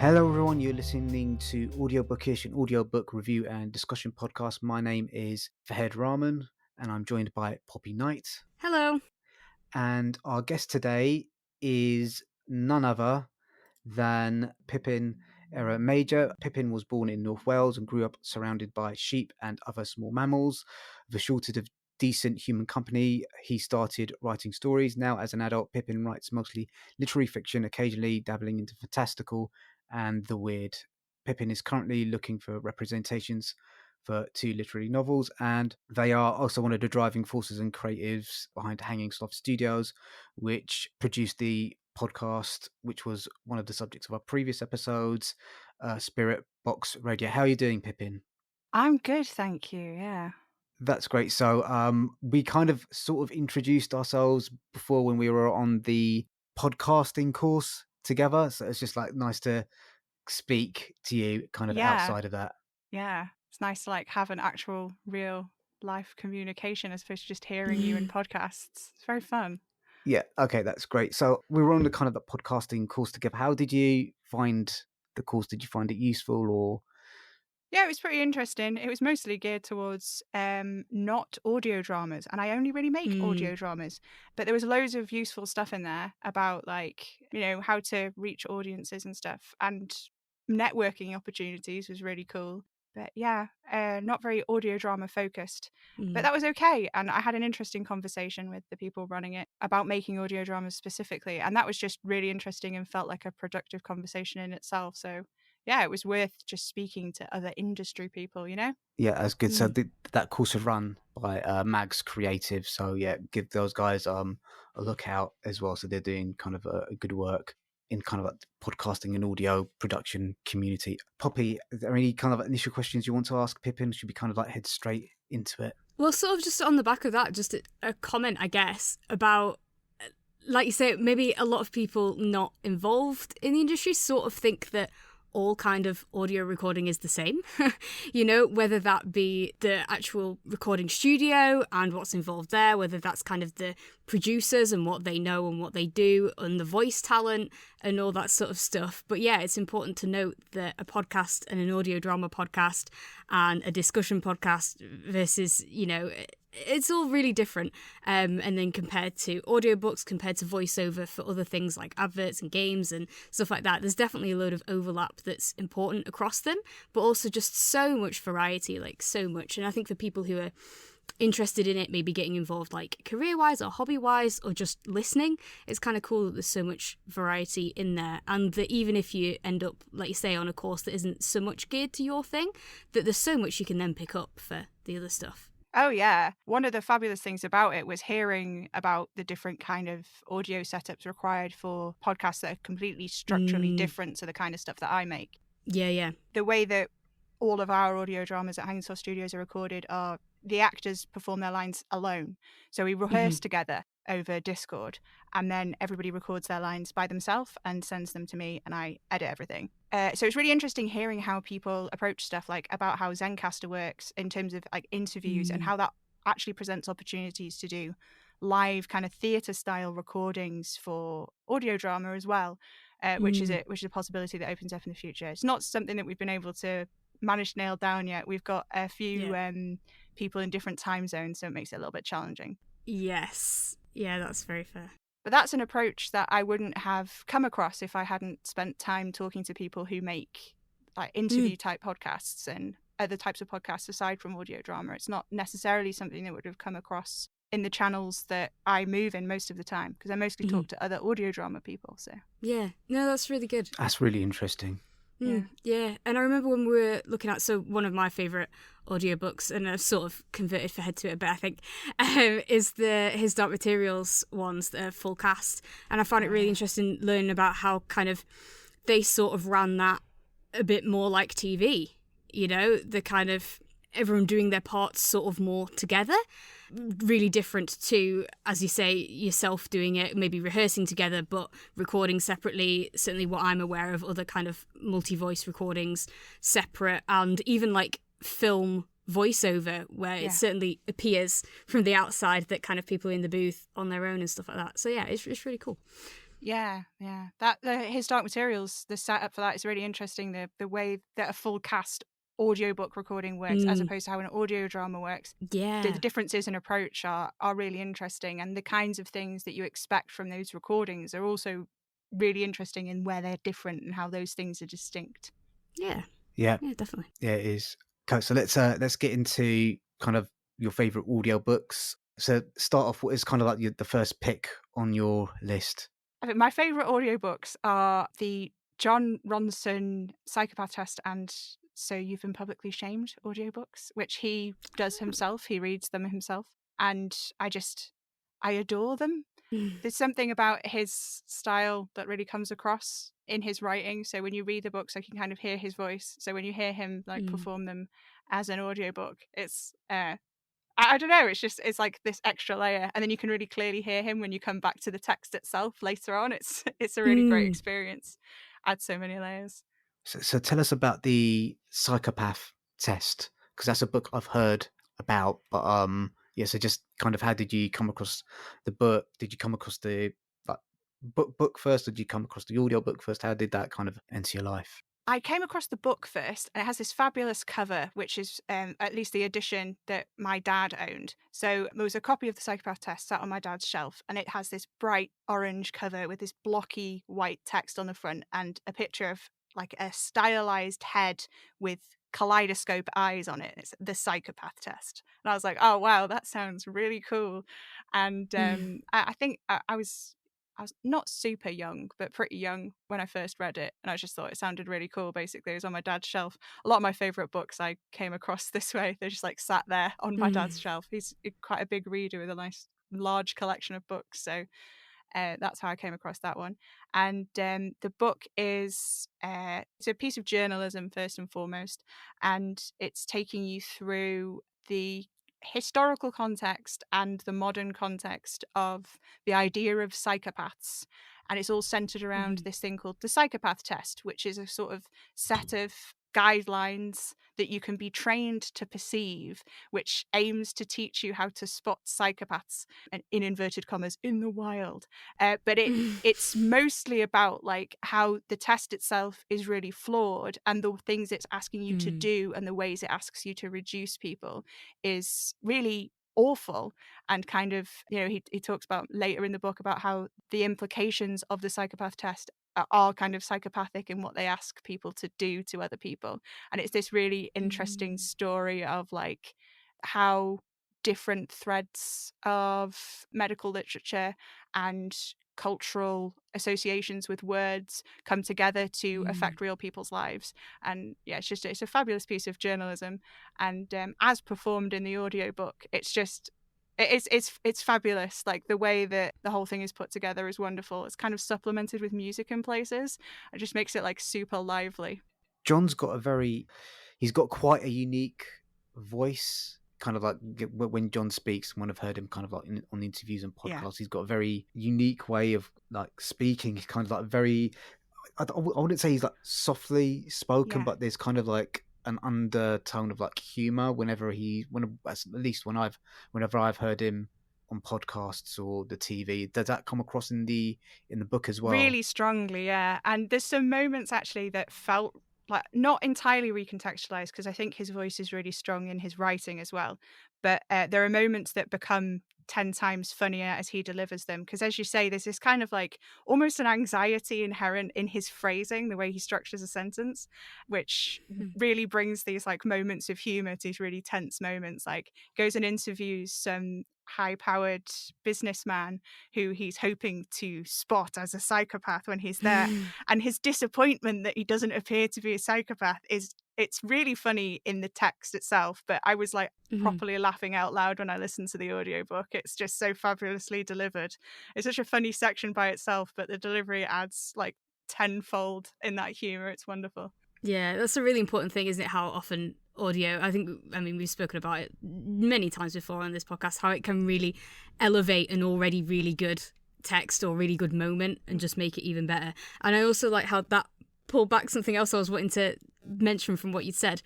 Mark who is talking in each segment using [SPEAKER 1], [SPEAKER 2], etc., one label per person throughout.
[SPEAKER 1] Hello everyone, you're listening to Audiobookish, an audiobook review and discussion podcast. My name is Fahed Rahman and I'm joined by Poppy Knight.
[SPEAKER 2] Hello.
[SPEAKER 1] And our guest today is none other than Pippin Eira Major. Pippin was born in North Wales and grew up surrounded by sheep and other small mammals. With a shortage of decent human company, he started writing stories. Now, as an adult, Pippin writes mostly literary fiction, occasionally dabbling into fantastical and the weird. Pippin is currently looking for representations for 2 literary novels, and they are also one of the driving forces and creatives behind Hanging Sloth Studios, which produced the podcast, which was one of the subjects of our previous episodes, Spirit Box Radio. How are you doing, Pippin?
[SPEAKER 2] I'm good, thank you. Yeah.
[SPEAKER 1] That's great. So we kind of sort of introduced ourselves before when we were on the podcasting course together. So it's just like nice to speak to you kind of
[SPEAKER 2] Yeah.
[SPEAKER 1] outside of that.
[SPEAKER 2] Yeah. It's nice to have an actual real life communication as opposed to just hearing you in podcasts. It's very fun.
[SPEAKER 1] Yeah. Okay. That's great. So we were on the kind of the podcasting course together. How did you find the course? Did you find it useful or?
[SPEAKER 2] Yeah, it was pretty interesting. It was mostly geared towards not audio dramas, and I only really make audio dramas. But there was loads of useful stuff in there about how to reach audiences and stuff, and networking opportunities was really cool. But yeah, not very audio drama focused. But that was okay, and I had an interesting conversation with the people running it about making audio dramas specifically, and that was just really interesting and felt like a productive conversation in itself. So yeah, it was worth just speaking to other industry people,
[SPEAKER 1] Yeah, that's good. So that course is run by Mags Creative. So yeah, give those guys a look out as well. So they're doing kind of a good work in kind of like the podcasting and audio production community. Poppy, are there any kind of initial questions you want to ask Pippin? Should we kind of like head straight into it?
[SPEAKER 3] Well, sort of just on the back of that, just a comment, I guess, about, like you say, maybe a lot of people not involved in the industry sort of think that all kind of audio recording is the same, whether that be the actual recording studio and what's involved there, whether that's kind of the producers and what they know and what they do and the voice talent and all that sort of stuff. But yeah, it's important to note that a podcast and an audio drama podcast and a discussion podcast versus, it's all really different. And then compared to audiobooks, compared to voiceover for other things like adverts and games and stuff like that, there's definitely a load of overlap that's important across them, but also just so much variety, so much. And I think for people who are interested in it, maybe getting involved career-wise or hobby-wise or just listening, it's kind of cool that there's so much variety in there, and that even if you end up, like you say, on a course that isn't so much geared to your thing, that there's so much you can then pick up for the other stuff.
[SPEAKER 2] Oh, yeah. One of the fabulous things about it was hearing about the different kind of audio setups required for podcasts that are completely structurally different to the kind of stuff that I make.
[SPEAKER 3] Yeah.
[SPEAKER 2] The way that all of our audio dramas at Hanging Sloth Studios are recorded are the actors perform their lines alone. So we rehearse together over Discord, and then everybody records their lines by themselves and sends them to me, and I edit everything. So it's really interesting hearing how people approach stuff, about how Zencastr works in terms of interviews and how that actually presents opportunities to do live kind of theatre style recordings for audio drama as well, which is a possibility that opens up in the future. It's not something that we've been able to manage to nail down yet. We've got a few people in different time zones, so it makes it a little bit challenging.
[SPEAKER 3] Yes. Yeah, that's very fair.
[SPEAKER 2] But that's an approach that I wouldn't have come across if I hadn't spent time talking to people who make interview type podcasts and other types of podcasts aside from audio drama. It's not necessarily something that would have come across in the channels that I move in most of the time, because I mostly talk to other audio drama people. So
[SPEAKER 3] yeah, no, that's really good.
[SPEAKER 1] That's really interesting.
[SPEAKER 3] Yeah, and I remember when we were looking at, so one of my favourite audiobooks, and I've sort of converted Fahed to it a bit, I think, is the His Dark Materials ones, the full cast. And I found it really interesting learning about how kind of they sort of ran that a bit more like TV, the kind of everyone doing their parts sort of more together. Really different to, as you say, yourself doing it, maybe rehearsing together but recording separately. Certainly what I'm aware of, other kind of multi-voice recordings separate, and even film voiceover where it certainly appears from the outside that kind of people in the booth on their own and stuff like that. So yeah, it's really cool.
[SPEAKER 2] Yeah. That his Dark Materials, the setup for that is really interesting. The way that a full cast audiobook recording works as opposed to how an audio drama works. The
[SPEAKER 3] Yeah.
[SPEAKER 2] differences in approach are really interesting, and the kinds of things that you expect from those recordings are also really interesting in where they're different and how those things are distinct.
[SPEAKER 3] Yeah.
[SPEAKER 1] Yeah,
[SPEAKER 3] Yeah, definitely.
[SPEAKER 1] yeah, it is. Okay, so let's get into kind of your favorite audiobooks. So start off, what is kind of like the first pick on your list?
[SPEAKER 2] I think my favourite audiobooks are the John Ronson Psychopath Test and So You've Been Publicly Shamed audiobooks, which he does himself. He reads them himself. And I adore them. There's something about his style that really comes across in his writing. So when you read the books, I can kind of hear his voice. So when you hear him like perform them as an audiobook, it's I don't know, it's like this extra layer, and then you can really clearly hear him when you come back to the text itself later on. It's a really great experience. Adds so many layers.
[SPEAKER 1] So tell us about the psychopath test, because that's a book I've heard about. But yeah. So just kind of, how did you come across the book? Did you come across the like book first? Or did you come across the audiobook first? How did that kind of enter your life?
[SPEAKER 2] I came across the book first, and it has this fabulous cover, which is at least the edition that my dad owned. So there was a copy of the Psychopath Test sat on my dad's shelf, and it has this bright orange cover with this blocky white text on the front and a picture of like a stylized head with kaleidoscope eyes on it. It's the Psychopath Test. And I was like, oh, wow, that sounds really cool. And I think I was not super young, but pretty young when I first read it. And I just thought it sounded really cool, basically. It was on my dad's shelf. A lot of my favourite books I came across this way. They just like sat there on my dad's shelf. He's quite a big reader with a nice large collection of books. So that's how I came across that one. And the book is it's a piece of journalism first and foremost, and it's taking you through the historical context and the modern context of the idea of psychopaths. And it's all centered around this thing called the psychopath test, which is a sort of set of guidelines that you can be trained to perceive, which aims to teach you how to spot psychopaths, and in inverted commas, in the wild. But it's mostly about like how the test itself is really flawed, and the things it's asking you to do and the ways it asks you to reduce people is really awful. And kind of, he talks about later in the book about how the implications of the psychopath test are kind of psychopathic in what they ask people to do to other people. And it's this really interesting story of like how different threads of medical literature and cultural associations with words come together to affect real people's lives. And yeah, it's a fabulous piece of journalism. And as performed in the audiobook, it's fabulous. Like the way that the whole thing is put together is wonderful. It's kind of supplemented with music in places. It just makes it like super lively.
[SPEAKER 1] John's got he's got quite a unique voice. Kind of like when John speaks, when I've heard him kind of like on interviews and podcasts, he's got a very unique way of like speaking. He's kind of like I wouldn't say he's like softly spoken, but there's kind of like an undertone of like humor whenever at least whenever I've heard him on podcasts or the TV. Does that come across in the book as well?
[SPEAKER 2] Really strongly, yeah. And there's some moments actually that felt like not entirely recontextualized, because I think his voice is really strong in his writing as well. But there are moments that become 10 times funnier as he delivers them, because as you say, there's this kind of like almost an anxiety inherent in his phrasing, the way he structures a sentence, which really brings these like moments of humor to these really tense moments. Like goes and interviews some high-powered businessman who he's hoping to spot as a psychopath when he's there, and his disappointment that he doesn't appear to be a psychopath it's really funny in the text itself, but I was like properly laughing out loud when I listened to the audiobook. It's just so fabulously delivered. It's such a funny section by itself, but the delivery adds like tenfold in that humor. It's wonderful.
[SPEAKER 3] Yeah, that's a really important thing, isn't it? How often audio, I mean, we've spoken about it many times before on this podcast, how it can really elevate an already really good text or really good moment and just make it even better. And I also like how that pulled back something else I was wanting to mention from what you'd said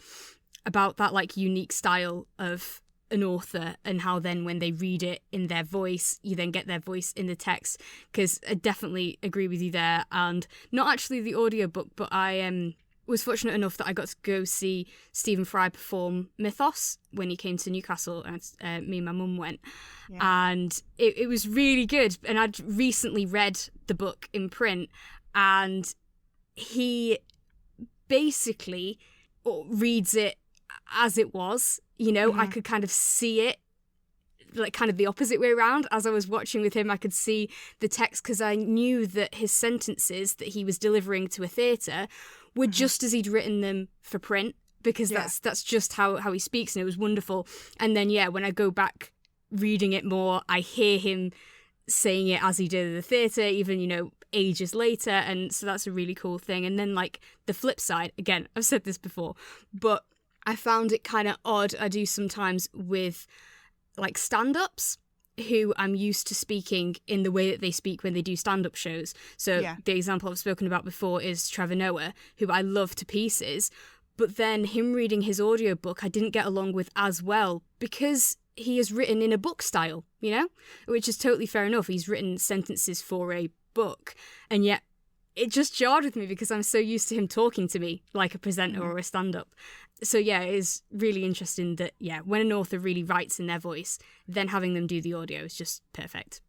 [SPEAKER 3] about that like unique style of an author, and how then when they read it in their voice, you then get their voice in the text. Because I definitely agree with you there. And not actually the audiobook, but I was fortunate enough that I got to go see Stephen Fry perform Mythos when he came to Newcastle, and me and my mum went.
[SPEAKER 2] Yeah.
[SPEAKER 3] And it was really good. And I'd recently read the book in print, and he basically reads it as it was. I could kind of see it like kind of the opposite way around. As I was watching with him, I could see the text, because I knew that his sentences that he was delivering to a theatre were just as he'd written them for print, because that's just how he speaks, and it was wonderful. And then when I go back reading it more, I hear him saying it as he did at the theatre, even ages later, and so that's a really cool thing. And then like the flip side, again, I've said this before, but I found it kind of odd. I do sometimes with like stand-ups who I'm used to speaking in the way that they speak when they do stand-up shows. So the example I've spoken about before is Trevor Noah, who I love to pieces, but then him reading his audiobook I didn't get along with as well, because he is written in a book style, which is totally fair enough. He's written sentences for a book, and yet it just jarred with me because I'm so used to him talking to me like a presenter or a stand-up. So it is really interesting that when an author really writes in their voice, then having them do the audio is just perfect.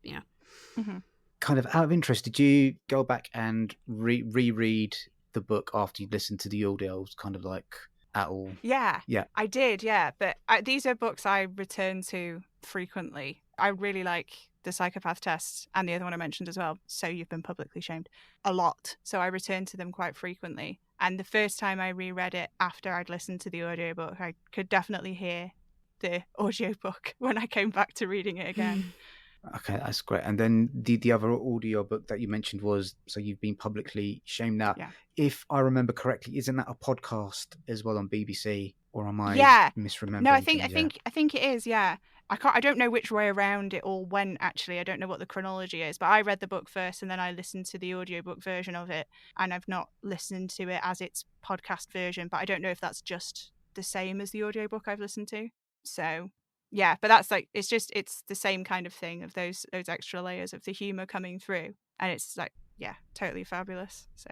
[SPEAKER 1] Kind of out of interest, did you go back and reread the book after you listened to the audios, kind of like at all?
[SPEAKER 2] Yeah, I did, but these are books I return to frequently. I really like The Psychopath Test and the other one I mentioned as well, So You've Been Publicly Shamed, a lot. So I return to them quite frequently. And the first time I reread it after I'd listened to the audiobook, I could definitely hear the audiobook when I came back to reading it again.
[SPEAKER 1] Okay, that's great. And then the other audiobook that you mentioned was So You've Been Publicly Shamed. Now, if I remember correctly, isn't that a podcast as well on BBC? Or am I misremembering?
[SPEAKER 2] No, I think it is, I don't know which way around it all went, actually. I don't know what the chronology is, but I read the book first and then I listened to the audiobook version of it, and I've not listened to it as its podcast version, but I don't know if that's just the same as the audiobook I've listened to. So but that's like, it's the same kind of thing, of those extra layers of the humor coming through, and it's like totally fabulous. So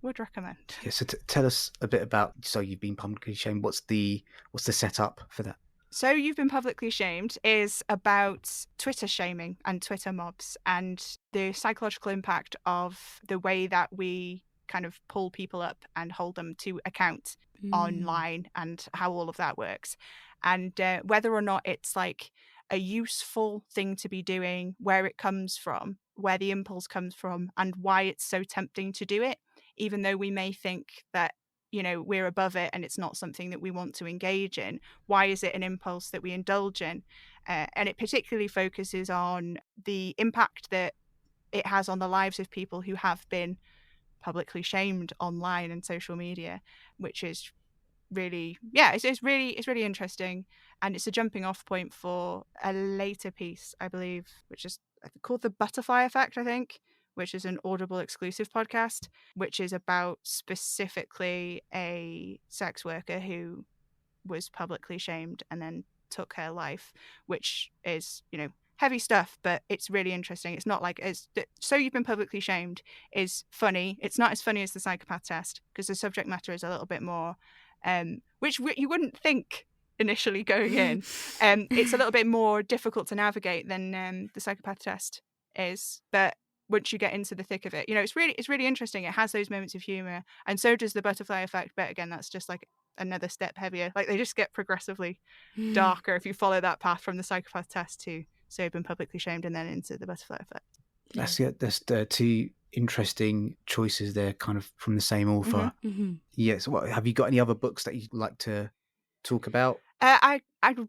[SPEAKER 2] would recommend.
[SPEAKER 1] So tell us a bit about So You've Been Publicly Shamed. What's the setup for that?
[SPEAKER 2] So You've Been Publicly Shamed is about Twitter shaming and Twitter mobs, and the psychological impact of the way that we kind of pull people up and hold them to account online, and how all of that works, and whether or not it's like a useful thing to be doing, where it comes from, where the impulse comes from, and why it's so tempting to do it, even though we may think that we're above it and it's not something that we want to engage in. Why is it an impulse that we indulge in? And it particularly focuses on the impact that it has on the lives of people who have been publicly shamed online and social media, which is really it's really interesting, and it's a jumping off point for a later piece, I believe, which is called The Butterfly Effect, I think, which is an Audible exclusive podcast, which is about specifically a sex worker who was publicly shamed and then took her life, which is, heavy stuff, but it's really interesting. It's not like So You've Been Publicly Shamed is funny. It's not as funny as The Psychopath Test, because the subject matter is a little bit more, which you wouldn't think initially going in. It's a little bit more difficult to navigate than The Psychopath Test is, but once you get into the thick of it, it's really interesting. It has those moments of humor, and so does The Butterfly Effect, but again, that's just like another step heavier. Like, they just get progressively darker if you follow that path from The Psychopath Test to So You've Been Publicly Shamed, and then into The Butterfly Effect.
[SPEAKER 1] That's the two interesting choices there, kind of from the same author. Yes. What have you got? Any other books that you'd like to talk about?
[SPEAKER 2] I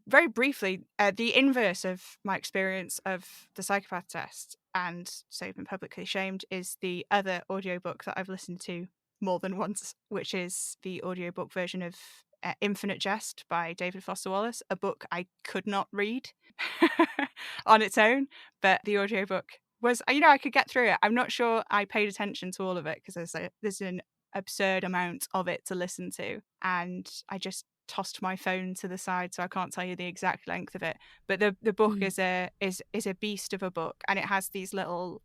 [SPEAKER 2] very briefly, the inverse of my experience of The Psychopath Test and So You've Been Publicly Shamed is the other audiobook that I've listened to more than once, which is the audiobook version of Infinite Jest by David Foster Wallace, a book I could not read on its own, but the audiobook was, I could get through it. I'm not sure I paid attention to all of it, because there's an absurd amount of it to listen to, and I just tossed my phone to the side, so I can't tell you the exact length of it. But the book is a beast of a book, and it has these little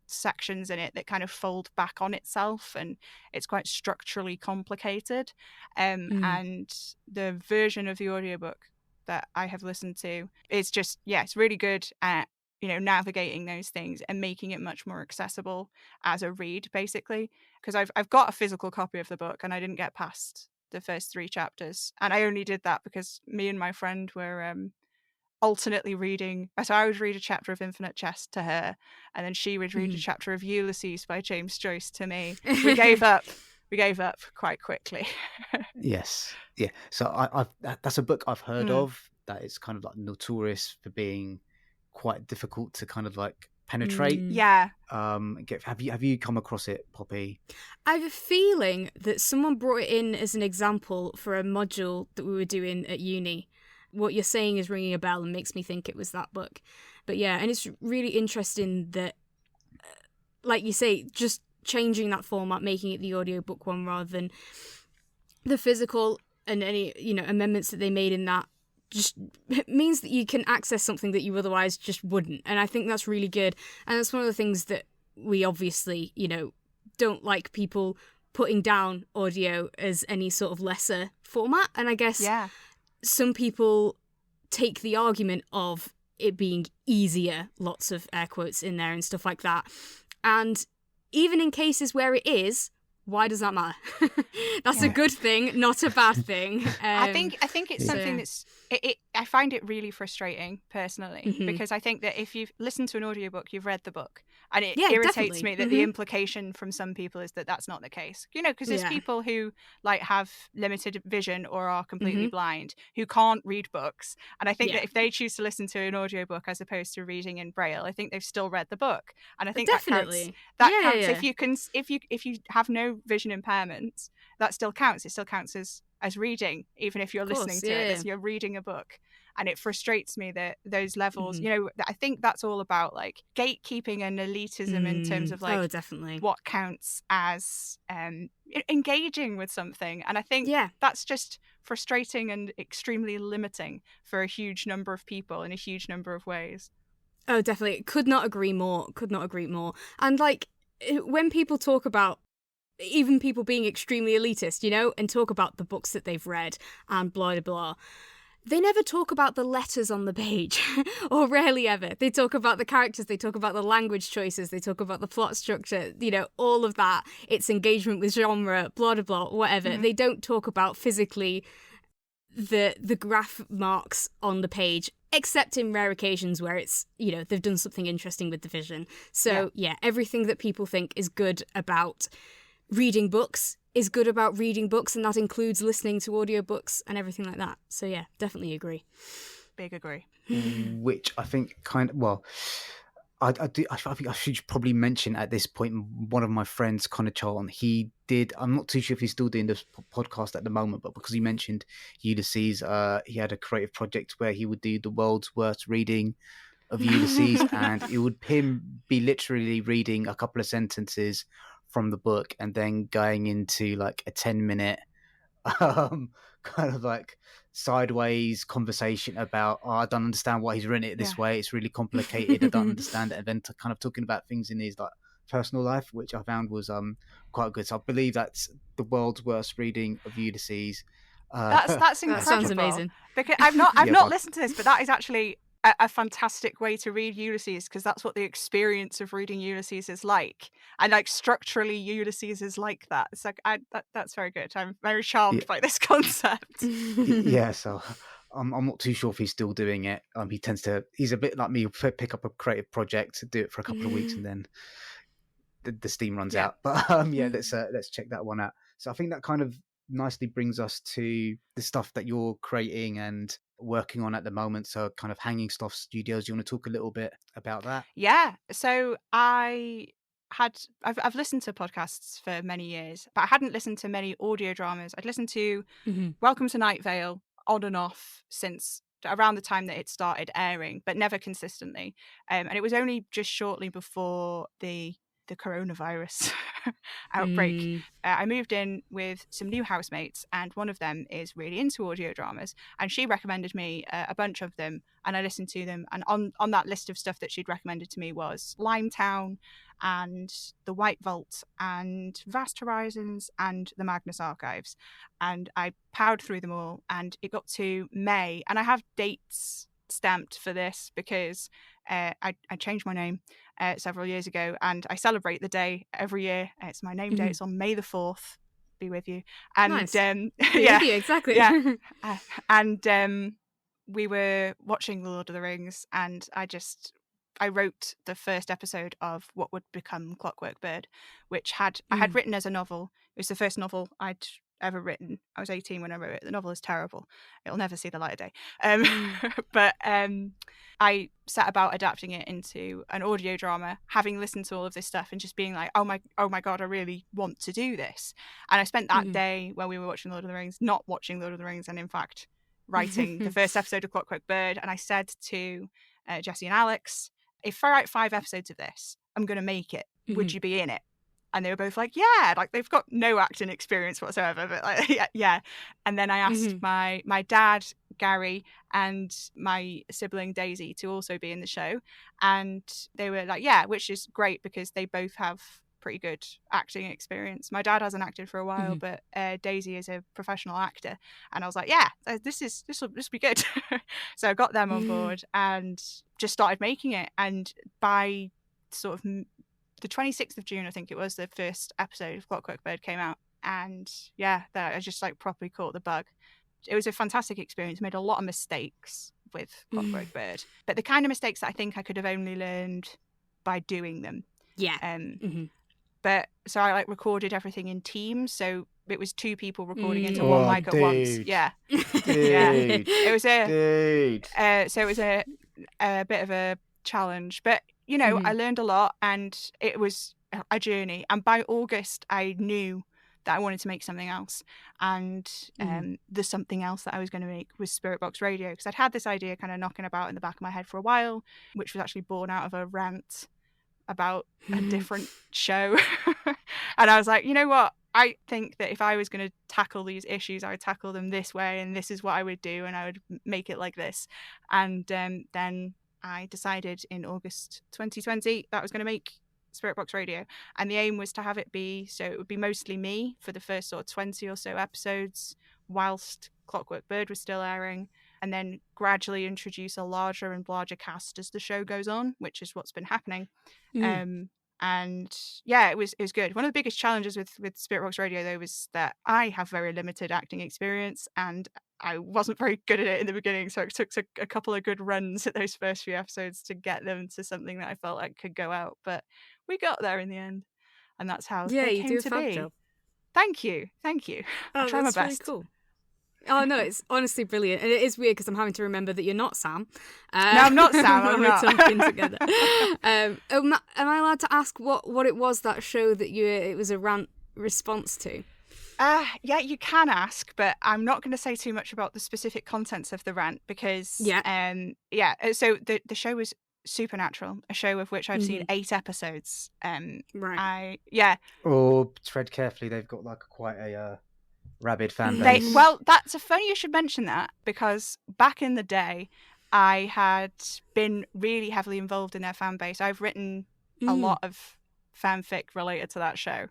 [SPEAKER 2] sections in it that kind of fold back on itself, and it's quite structurally complicated. And the version of the audiobook that I have listened to is just, it's really good at, navigating those things and making it much more accessible as a read, basically. Because I've got a physical copy of the book, and I didn't get past the first 3 chapters, and I only did that because me and my friend were alternately reading. So I would read a chapter of Infinite Jest to her, and then she would read a chapter of Ulysses by James Joyce to me. We gave up quite quickly.
[SPEAKER 1] Yes, yeah. So that's a book I've heard of, that is kind of like notorious for being quite difficult to kind of like penetrate.
[SPEAKER 2] Yeah.
[SPEAKER 1] Have you come across it, Poppy?
[SPEAKER 3] I have a feeling that someone brought it in as an example for a module that we were doing at uni. What you're saying is ringing a bell and makes me think it was that book. But yeah, and it's really interesting that, like you say, just changing that format, making it the audiobook one rather than the physical, and any, amendments that they made in that just means that you can access something that you otherwise just wouldn't. And I think that's really good. And that's one of the things that we obviously, don't like people putting down audio as any sort of lesser format. And I guess some people take the argument of it being easier, lots of air quotes in there and stuff like that. And even in cases where it is, why does that matter? That's a good thing, not a bad thing.
[SPEAKER 2] I think it's something that's... I find it really frustrating, personally, because I think that if you've listened to an audiobook, you've read the book. And it irritates me that the implication from some people is that that's not the case. Because there's people who have limited vision or are completely blind, who can't read books. And I think that if they choose to listen to an audiobook as opposed to reading in Braille, I think they've still read the book. And I think that counts. If you have no vision impairments, that still counts. It still counts as reading, even if you're listening to it, as you're reading a book. And it frustrates me that those levels, I think that's all about gatekeeping and elitism in terms of
[SPEAKER 3] definitely
[SPEAKER 2] what counts as engaging with something. And I think that's just frustrating and extremely limiting for a huge number of people in a huge number of ways.
[SPEAKER 3] Oh, definitely. Could not agree more. And when people talk about, even people being extremely elitist, and talk about the books that they've read and blah, blah, blah, they never talk about the letters on the page, or rarely ever. They talk about the characters, they talk about the language choices, they talk about the plot structure, all of that, its engagement with genre, blah, blah, blah, whatever. They don't talk about physically the graph marks on the page, except in rare occasions where it's, they've done something interesting with the vision. So, everything that people think is good about reading books is good about reading books, and that includes listening to audiobooks and everything like that. So yeah, definitely agree.
[SPEAKER 2] Big agree.
[SPEAKER 1] Which I think I think I should probably mention at this point, one of my friends, Connor Charlton, he did, I'm not too sure if he's still doing this podcast at the moment, but because he mentioned Ulysses, he had a creative project where he would do the world's worst reading of Ulysses, and it would him be literally reading a couple of sentences from the book and then going into a 10-minute kind of sideways conversation about, I don't understand why he's written it this way, it's really complicated, I don't understand it, and then kind of talking about things in his personal life, which I found was quite good. So I believe that's the world's worst reading of Ulysses.
[SPEAKER 2] That's incredible.
[SPEAKER 3] That sounds amazing.
[SPEAKER 2] Because I've not listened to this, but that is actually a fantastic way to read Ulysses, because that's what the experience of reading Ulysses is like, and structurally Ulysses is like that. It's that's very good. I'm very charmed by this concept.
[SPEAKER 1] So I'm not too sure if he's still doing it. He's a bit like me, pick up a creative project, do it for a couple of weeks, and then the steam runs out. But let's check that one out. So I think that kind of nicely brings us to the stuff that you're creating and working on at the moment. So kind of Hanging Sloth Studios. Do you want to talk a little bit about that?
[SPEAKER 2] Yeah. So I've listened to podcasts for many years, but I hadn't listened to many audio dramas. I'd listened to Welcome to Night Vale on and off since around the time that it started airing, but never consistently. And it was only just shortly before the the coronavirus outbreak. I moved in with some new housemates, and one of them is really into audio dramas, and she recommended me a bunch of them, and I listened to them. And on that list of stuff that she'd recommended to me was Limetown and The White Vault and Vast Horizons and The Magnus Archives. And I powered through them all, and it got to May, and I have dates stamped for this because I changed my name several years ago, and I celebrate the day every year. It's my name day. It's on May the 4th. Be with you. And
[SPEAKER 3] Nice.
[SPEAKER 2] Be
[SPEAKER 3] with you, exactly.
[SPEAKER 2] Yeah. And we were watching The Lord of the Rings, and I wrote the first episode of what would become Clockwork Bird, which I had written as a novel. It was the first novel I'd ever written. I was 18 when I wrote it. The novel is terrible. It'll never see the light of day. But I set about adapting it into an audio drama, having listened to all of this stuff and just being like, oh my God, I really want to do this. And I spent that day when we were watching Lord of the Rings, not watching Lord of the Rings, and in fact writing the first episode of Clockwork Bird. And I said to Jesse and Alex, if I write 5 episodes of this, I'm going to make it. Would you be in it? And they were both like, yeah, like they've got no acting experience whatsoever, but like, yeah. And then I asked my dad, Gary, and my sibling Daisy to also be in the show. And they were like, yeah, which is great because they both have pretty good acting experience. My dad hasn't acted for a while, but Daisy is a professional actor. And I was like, yeah, this will be good. So I got them on board and just started making it. And by sort of the 26th of June, I think it was, the first episode of Clockwork Bird came out. And yeah, that I just like properly caught the bug. It was a fantastic experience. Made a lot of mistakes with Clockwork Bird, but the kind of mistakes that I think I could have only learned by doing them.
[SPEAKER 3] Yeah.
[SPEAKER 2] But so I like recorded everything in teams, so it was 2 people recording into one mic at once. Yeah, yeah. It was so it was a bit of a challenge, but you know, I learned a lot, and it was a journey. And by August, I knew that I wanted to make something else, and the something else that I was going to make was Spirit Box Radio, because I'd had this idea kind of knocking about in the back of my head for a while, which was actually born out of a rant about a different show. And I was like, you know what, I think that if I was going to tackle these issues, I would tackle them this way, and this is what I would do, and I would make it like this. And then I decided in August 2020 that I was going to make Spirit Box Radio, and the aim was to have it be, so it would be mostly me for the first sort of 20 or so episodes whilst Clockwork Bird was still airing, and then gradually introduce a larger and larger cast as the show goes on, which is what's been happening. And yeah, it was good. One of the biggest challenges with Spirit Box Radio, though, was that I have very limited acting experience, and I wasn't very good at it in the beginning, so it took a couple of good runs at those first few episodes to get them to something that I felt like could go out. But we got there in the end, and that's how they came to be.
[SPEAKER 3] Job.
[SPEAKER 2] Thank you. I try my best.
[SPEAKER 3] Really cool. Oh no, it's honestly brilliant, and it is weird because I'm having to remember that you're not Sam.
[SPEAKER 2] No, I'm not Sam.
[SPEAKER 3] When we're talking together. Am I allowed to ask what it was, that show that it was a rant response to?
[SPEAKER 2] Yeah, you can ask, but I'm not going to say too much about the specific contents of the rant because so the show was Supernatural, a show of which I've seen 8 episodes.
[SPEAKER 3] Right.
[SPEAKER 1] Oh, tread carefully. They've got like quite a rabid fan base.
[SPEAKER 2] Well, that's funny you should mention that, because back in the day, I had been really heavily involved in their fan base. I've written a lot of fanfic related to that show,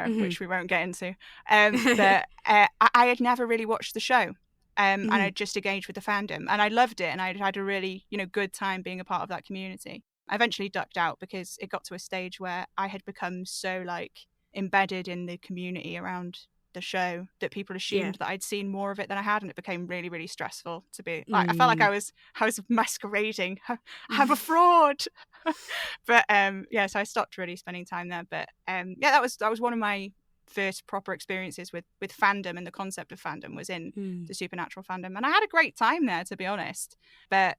[SPEAKER 2] which we won't get into. But I had never really watched the show, and I just engaged with the fandom, and I loved it, and I had a really good time being a part of that community. I eventually ducked out because it got to a stage where I had become so like embedded in the community around the show that people assumed that I'd seen more of it than I had, and it became really, really stressful to be like, I felt like I was masquerading. I'm a fraud. But so I stopped really spending time there. But that was one of my first proper experiences with fandom, and the concept of fandom was in the Supernatural fandom, and I had a great time there, to be honest. But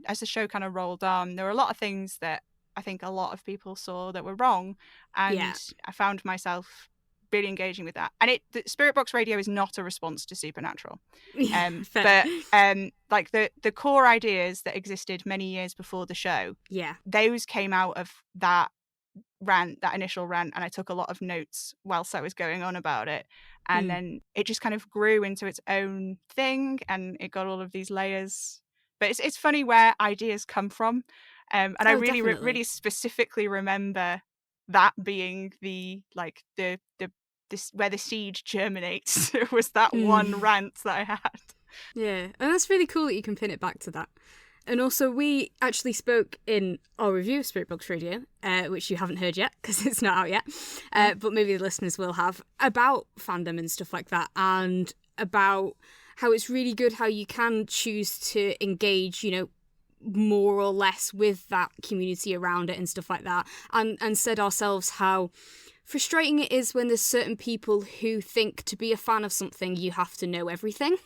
[SPEAKER 2] as the show kind of rolled on, there were a lot of things that I think a lot of people saw that were wrong, and I found myself really engaging with that. And the Spirit Box Radio is not a response to Supernatural, but like the core ideas that existed many years before the show, those came out of that initial rant, and I took a lot of notes whilst I was going on about it. And
[SPEAKER 3] Mm.
[SPEAKER 2] then it just kind of grew into its own thing, and it got all of these layers. But it's funny where ideas come from. And I
[SPEAKER 3] Oh,
[SPEAKER 2] really,
[SPEAKER 3] definitely.
[SPEAKER 2] really specifically remember that being this where the seed germinates. It was that one rant that I had.
[SPEAKER 3] Yeah, and that's really cool that you can pin it back to that. And also, we actually spoke in our review of Spirit Box Radio, which you haven't heard yet because it's not out yet, but maybe the listeners will have, about fandom and stuff like that, and about how it's really good how you can choose to engage, you know, more or less with that community around it and stuff like that, and said ourselves how frustrating it is when there's certain people who think to be a fan of something you have to know everything,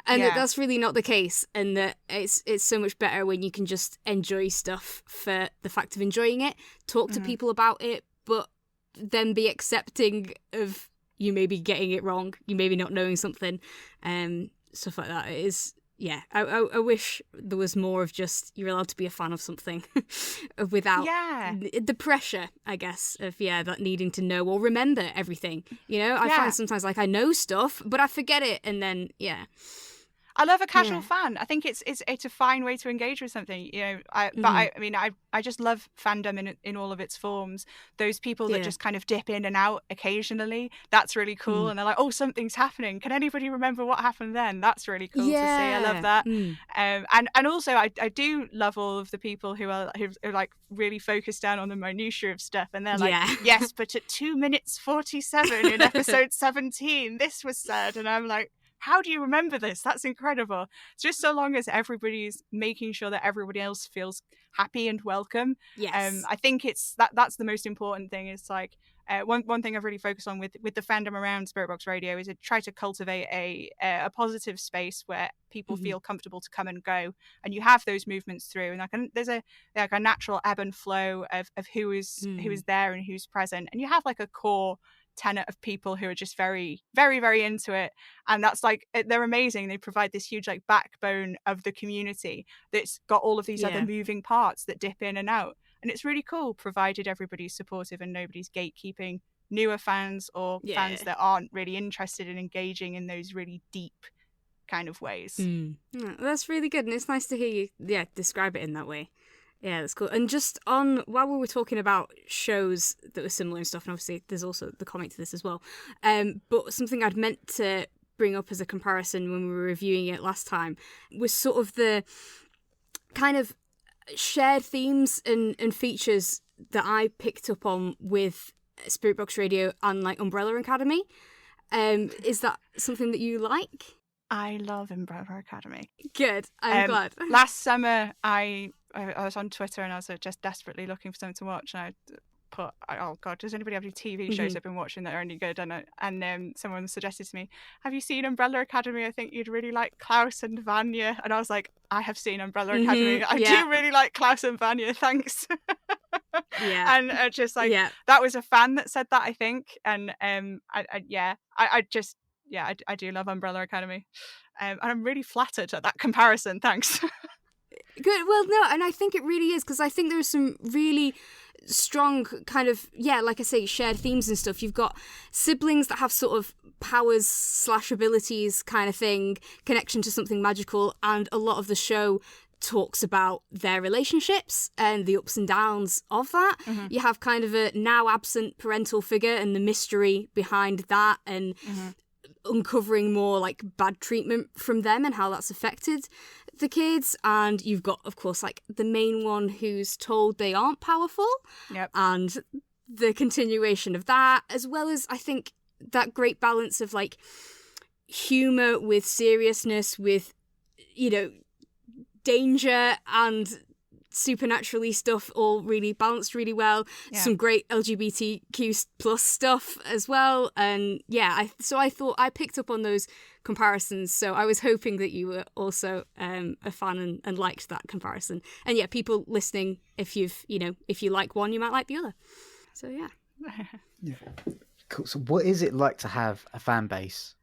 [SPEAKER 3] and that's really not the case, and that it's so much better when you can just enjoy stuff for the fact of enjoying it, talk to people about it, but then be accepting of you maybe getting it wrong, you maybe not knowing something, stuff like that. It is. Yeah, I wish there was more of just you're allowed to be a fan of something without the pressure, I guess, of that needing to know or remember everything. You know, I find sometimes like I know stuff, but I forget it, and then
[SPEAKER 2] I love a casual fan. I think it's a fine way to engage with something, you know. I just love fandom in all of its forms. Those people that just kind of dip in and out occasionally, that's really cool. And they're like, oh, something's happening. Can anybody remember what happened then? That's really cool to see. I love that. And also I do love all of the people who are like really focused down on the minutiae of stuff, and they're like, yes, but at 2 minutes 47 in episode 17, this was said, and I'm like, how do you remember this? That's incredible. Just so long as everybody's making sure that everybody else feels happy and welcome.
[SPEAKER 3] Yes.
[SPEAKER 2] I think that's the most important thing. Is like one thing I've really focused on with the fandom around Spirit Box Radio is to try to cultivate a positive space where people feel comfortable to come and go, and you have those movements through, and there's a natural ebb and flow of who is there and who's present, and you have like a core tenet of people who are just very, very, very into it, and that's like, they're amazing. They provide this huge like backbone of the community that's got all of these other moving parts that dip in and out, and it's really cool, provided everybody's supportive and nobody's gatekeeping newer fans or fans that aren't really interested in engaging in those really deep kind of ways.
[SPEAKER 3] That's really good, and it's nice to hear you describe it in that way. Yeah, that's cool. And just on, while we were talking about shows that were similar and stuff, and obviously there's also the comic to this as well, but something I'd meant to bring up as a comparison when we were reviewing it last time was sort of the kind of shared themes and features that I picked up on with Spirit Box Radio and like Umbrella Academy. Is that something that you like?
[SPEAKER 2] I love Umbrella Academy.
[SPEAKER 3] Good, I'm glad.
[SPEAKER 2] Last summer, I was on Twitter and I was just desperately looking for something to watch, and I put, oh god, does anybody have any TV shows I've been watching that are any good? And someone suggested to me, have you seen Umbrella Academy? I think you'd really like Klaus and Vanya. And I was like, I have seen Umbrella Academy. I do really like Klaus and Vanya, thanks. And just like that was a fan that said that, I think, and I do love Umbrella Academy, and I'm really flattered at that comparison. Thanks.
[SPEAKER 3] Good. Well, no, and I think it really is, because I think there's some really strong kind of, like I say, shared themes and stuff. You've got siblings that have sort of powers / abilities kind of thing, connection to something magical, and a lot of the show talks about their relationships and the ups and downs of that. You have kind of a now absent parental figure and the mystery behind that, and uncovering more like bad treatment from them and how that's affected the kids. And you've got, of course, like the main one who's told they aren't powerful, and the continuation of that, as well as I think that great balance of like humor with seriousness, with, you know, danger and supernaturally stuff, all really balanced really well. Some great LGBTQ plus stuff as well, and so I thought I picked up on those comparisons, so I was hoping that you were also a fan and liked that comparison. And people listening, if you like one, you might like the other. So
[SPEAKER 1] Cool. So what is it like to have a fan base?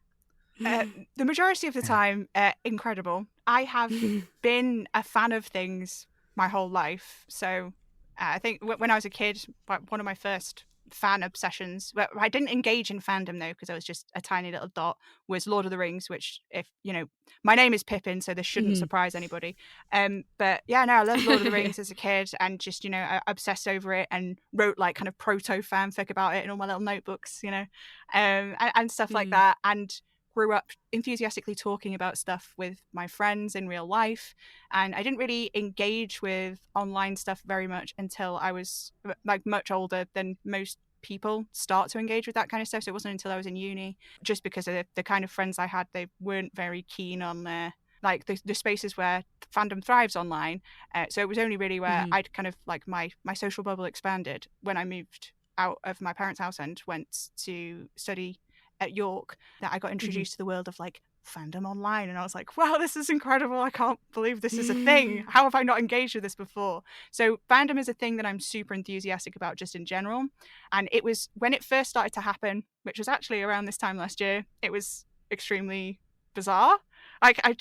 [SPEAKER 2] The majority of the time, incredible. I have been a fan of things my whole life, so I think when I was a kid, one of my first fan obsessions, well, I didn't engage in fandom though, because I was just a tiny little dot, was Lord of the Rings, which, if you know, my name is Pippin, so this shouldn't surprise anybody. But yeah, no, I loved Lord of the Rings as a kid, and just, you know, I obsessed over it and wrote like kind of proto fanfic about it in all my little notebooks, you know, and stuff like that, and grew up enthusiastically talking about stuff with my friends in real life. And I didn't really engage with online stuff very much until I was like much older than most people start to engage with that kind of stuff. So it wasn't until I was in uni, just because of the kind of friends I had, they weren't very keen on like the spaces where fandom thrives online. So it was only really where I'd kind of like my social bubble expanded when I moved out of my parents' house and went to study at York, that I got introduced to the world of like fandom online. And I was like, wow, this is incredible. I can't believe this is a thing. How have I not engaged with this before? So fandom is a thing that I'm super enthusiastic about just in general. And it was when it first started to happen, which was actually around this time last year, it was extremely bizarre. Like I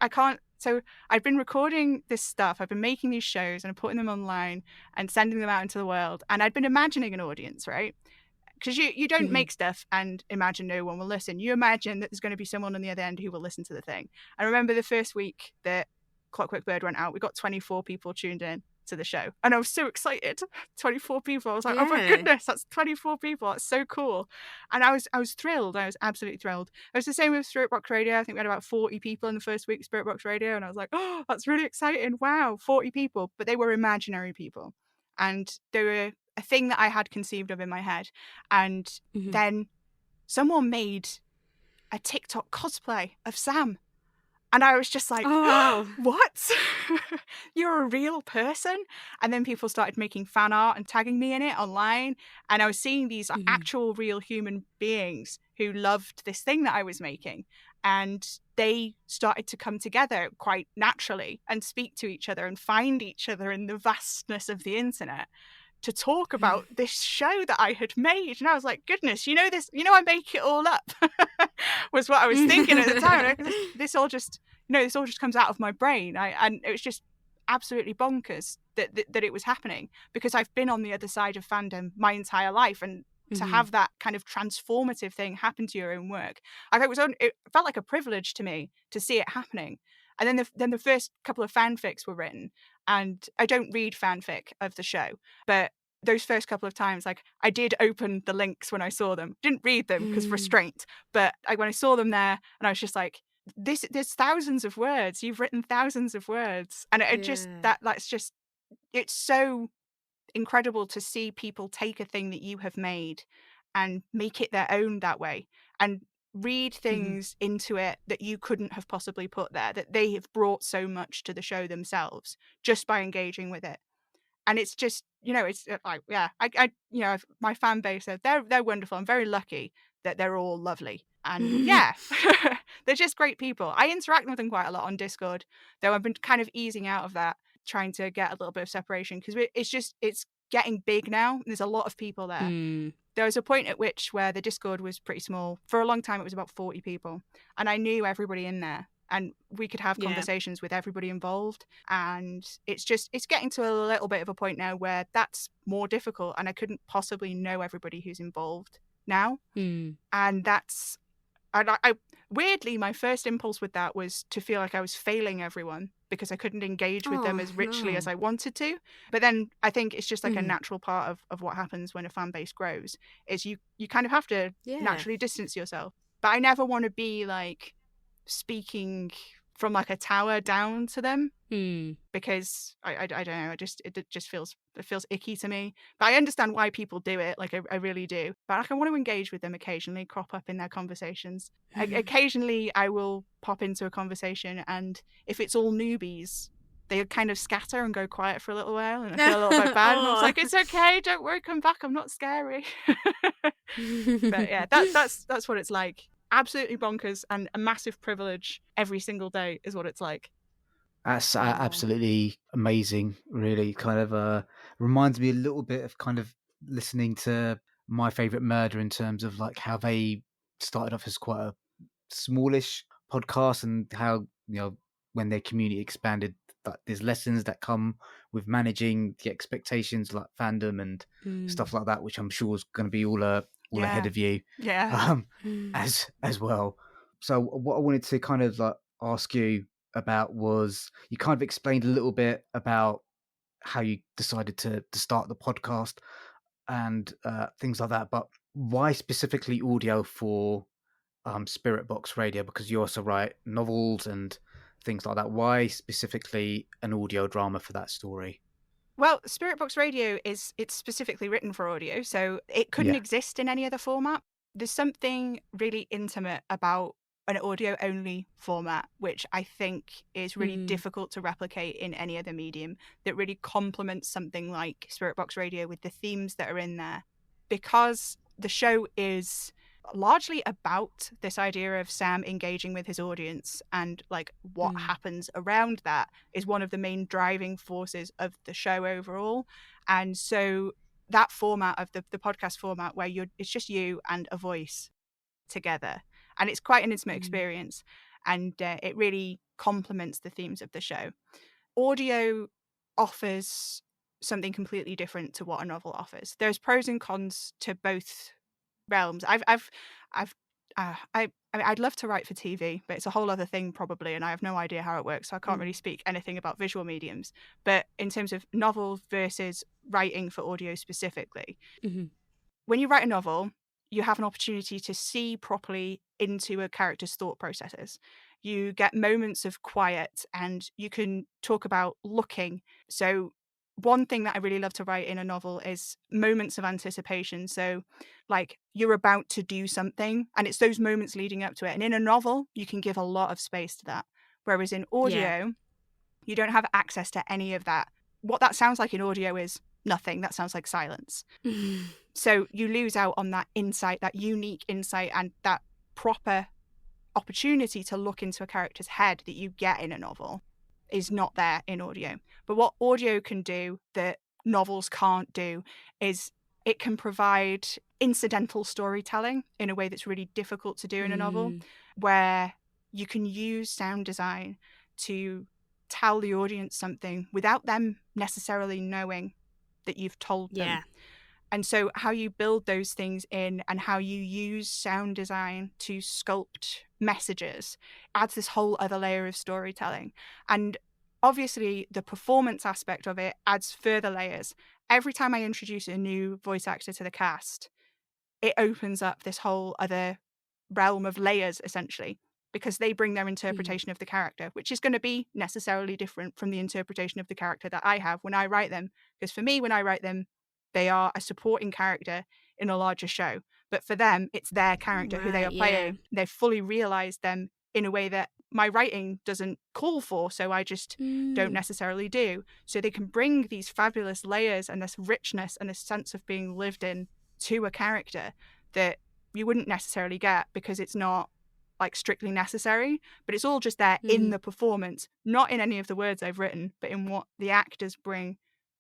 [SPEAKER 2] can't. So I've been recording this stuff, I've been making these shows and putting them online and sending them out into the world. And I'd been imagining an audience, right? Because you don't make stuff and imagine no one will listen. You imagine that there's going to be someone on the other end who will listen to the thing. I remember the first week that Clockwork Bird went out, we got 24 people tuned in to the show. And I was so excited. 24 people. I was like, oh my goodness, that's 24 people. That's so cool. And I was thrilled. I was absolutely thrilled. It was the same with Spirit Box Radio. I think we had about 40 people in the first week of Spirit Box Radio. And I was like, oh, that's really exciting. Wow, 40 people. But they were imaginary people. And they were a thing that I had conceived of in my head. And then someone made a TikTok cosplay of Sam. And I was just like, oh, wow. What? You're a real person? And then people started making fan art and tagging me in it online. And I was seeing these actual real human beings who loved this thing that I was making. And they started to come together quite naturally and speak to each other and find each other in the vastness of the internet to talk about this show that I had made. And I was like, goodness, you know this, you know, I make it all up was what I was thinking at the time. This all just, you know, this all just comes out of my brain. And it was just absolutely bonkers that it was happening, because I've been on the other side of fandom my entire life. And to have that kind of transformative thing happen to your own work, it felt like a privilege to me to see it happening. And then the first couple of fanfics were written, and I don't read fanfic of the show, but those first couple of times, like, I did open the links when I saw them. Didn't read them because restraint, but when I saw them there, and I was just like, there's thousands of words. You've written thousands of words, and it's so incredible to see people take a thing that you have made and make it their own that way, and read things into it that you couldn't have possibly put there, that they have brought so much to the show themselves just by engaging with it. And it's just, you know, it's like, yeah, I you know, my fan base, they're wonderful. I'm very lucky that they're all lovely. And yeah, they're just great people. I interact with them quite a lot on Discord, though I've been kind of easing out of that, trying to get a little bit of separation, because it's getting big now. There's a lot of people there. There was a point at which where the Discord was pretty small. For a long time, it was about 40 people. And I knew everybody in there. And we could have conversations with everybody involved. And it's getting to a little bit of a point now where that's more difficult. And I couldn't possibly know everybody who's involved now. And that's... I weirdly, my first impulse with that was to feel like I was failing everyone because I couldn't engage with them as richly as I wanted to. But then I think it's just like a natural part of what happens when a fan base grows, is you kind of have to naturally distance yourself. But I never want to be like speaking from like a tower down to them, because I don't know, it just feels icky to me. But I understand why people do it, like I really do. But like, I want to engage with them occasionally, crop up in their conversations. Occasionally I will pop into a conversation, and if it's all newbies, they kind of scatter and go quiet for a little while, and I feel a little bit bad. And I was like, it's okay, don't worry, come back, I'm not scary. But yeah, that's what it's like. Absolutely bonkers, and a massive privilege every single day is what it's like.
[SPEAKER 1] That's absolutely amazing, really. Kind of reminds me a little bit of kind of listening to My Favorite Murder, in terms of like how they started off as quite a smallish podcast, and how, you know, when their community expanded, that there's lessons that come with managing the expectations, like fandom and stuff like that, which I'm sure is going to be all ahead
[SPEAKER 2] Yeah.
[SPEAKER 1] of you,
[SPEAKER 2] Yeah.
[SPEAKER 1] as well. So what I wanted to kind of like ask you about was, you kind of explained a little bit about how you decided to start the podcast and things like that, but why specifically audio for Spirit Box Radio? Because you also write novels and things like that. Why specifically an audio drama for that story?
[SPEAKER 2] Well, Spirit Box Radio it's specifically written for audio, so it couldn't
[SPEAKER 1] Yeah.
[SPEAKER 2] exist in any other format. There's something really intimate about an audio only format, which I think is really difficult to replicate in any other medium, that really complements something like Spirit Box Radio with the themes that are in there. Because the show is largely about this idea of Sam engaging with his audience, and like what happens around that is one of the main driving forces of the show overall. And so that format of the podcast format, where it's just you and a voice together, and it's quite an intimate experience, and it really complements the themes of the show. Audio offers something completely different to what a novel offers. There's pros and cons to both realms. I'd love to write for TV, but it's a whole other thing probably, and I have no idea how it works, so I can't really speak anything about visual mediums. But in terms of novel versus writing for audio specifically, when you write a novel, you have an opportunity to see properly into a character's thought processes. You get moments of quiet, and you can talk about looking. So one thing that I really love to write in a novel is moments of anticipation. So like you're about to do something, and it's those moments leading up to it. And in a novel, you can give a lot of space to that. Whereas in audio, you don't have access to any of that. What that sounds like in audio is nothing. That sounds like silence. So you lose out on that insight, that unique insight, and that proper opportunity to look into a character's head that you get in a novel is not there in audio. But what audio can do that novels can't do is it can provide incidental storytelling in a way that's really difficult to do in a novel, where you can use sound design to tell the audience something without them necessarily knowing that you've told them. And so how you build those things in, and how you use sound design to sculpt messages, adds this whole other layer of storytelling. And obviously the performance aspect of it adds further layers. Every time I introduce a new voice actor to the cast, it opens up this whole other realm of layers, essentially, because they bring their interpretation of the character, which is going to be necessarily different from the interpretation of the character that I have when I write them. Because for me, when I write them, they are a supporting character in a larger show. But for them, it's their character who they are playing. They've fully realized them in a way that my writing doesn't call for, so I just don't necessarily do. So they can bring these fabulous layers and this richness and this sense of being lived in to a character that you wouldn't necessarily get, because it's not like strictly necessary, but it's all just there in the performance, not in any of the words I've written, but in what the actors bring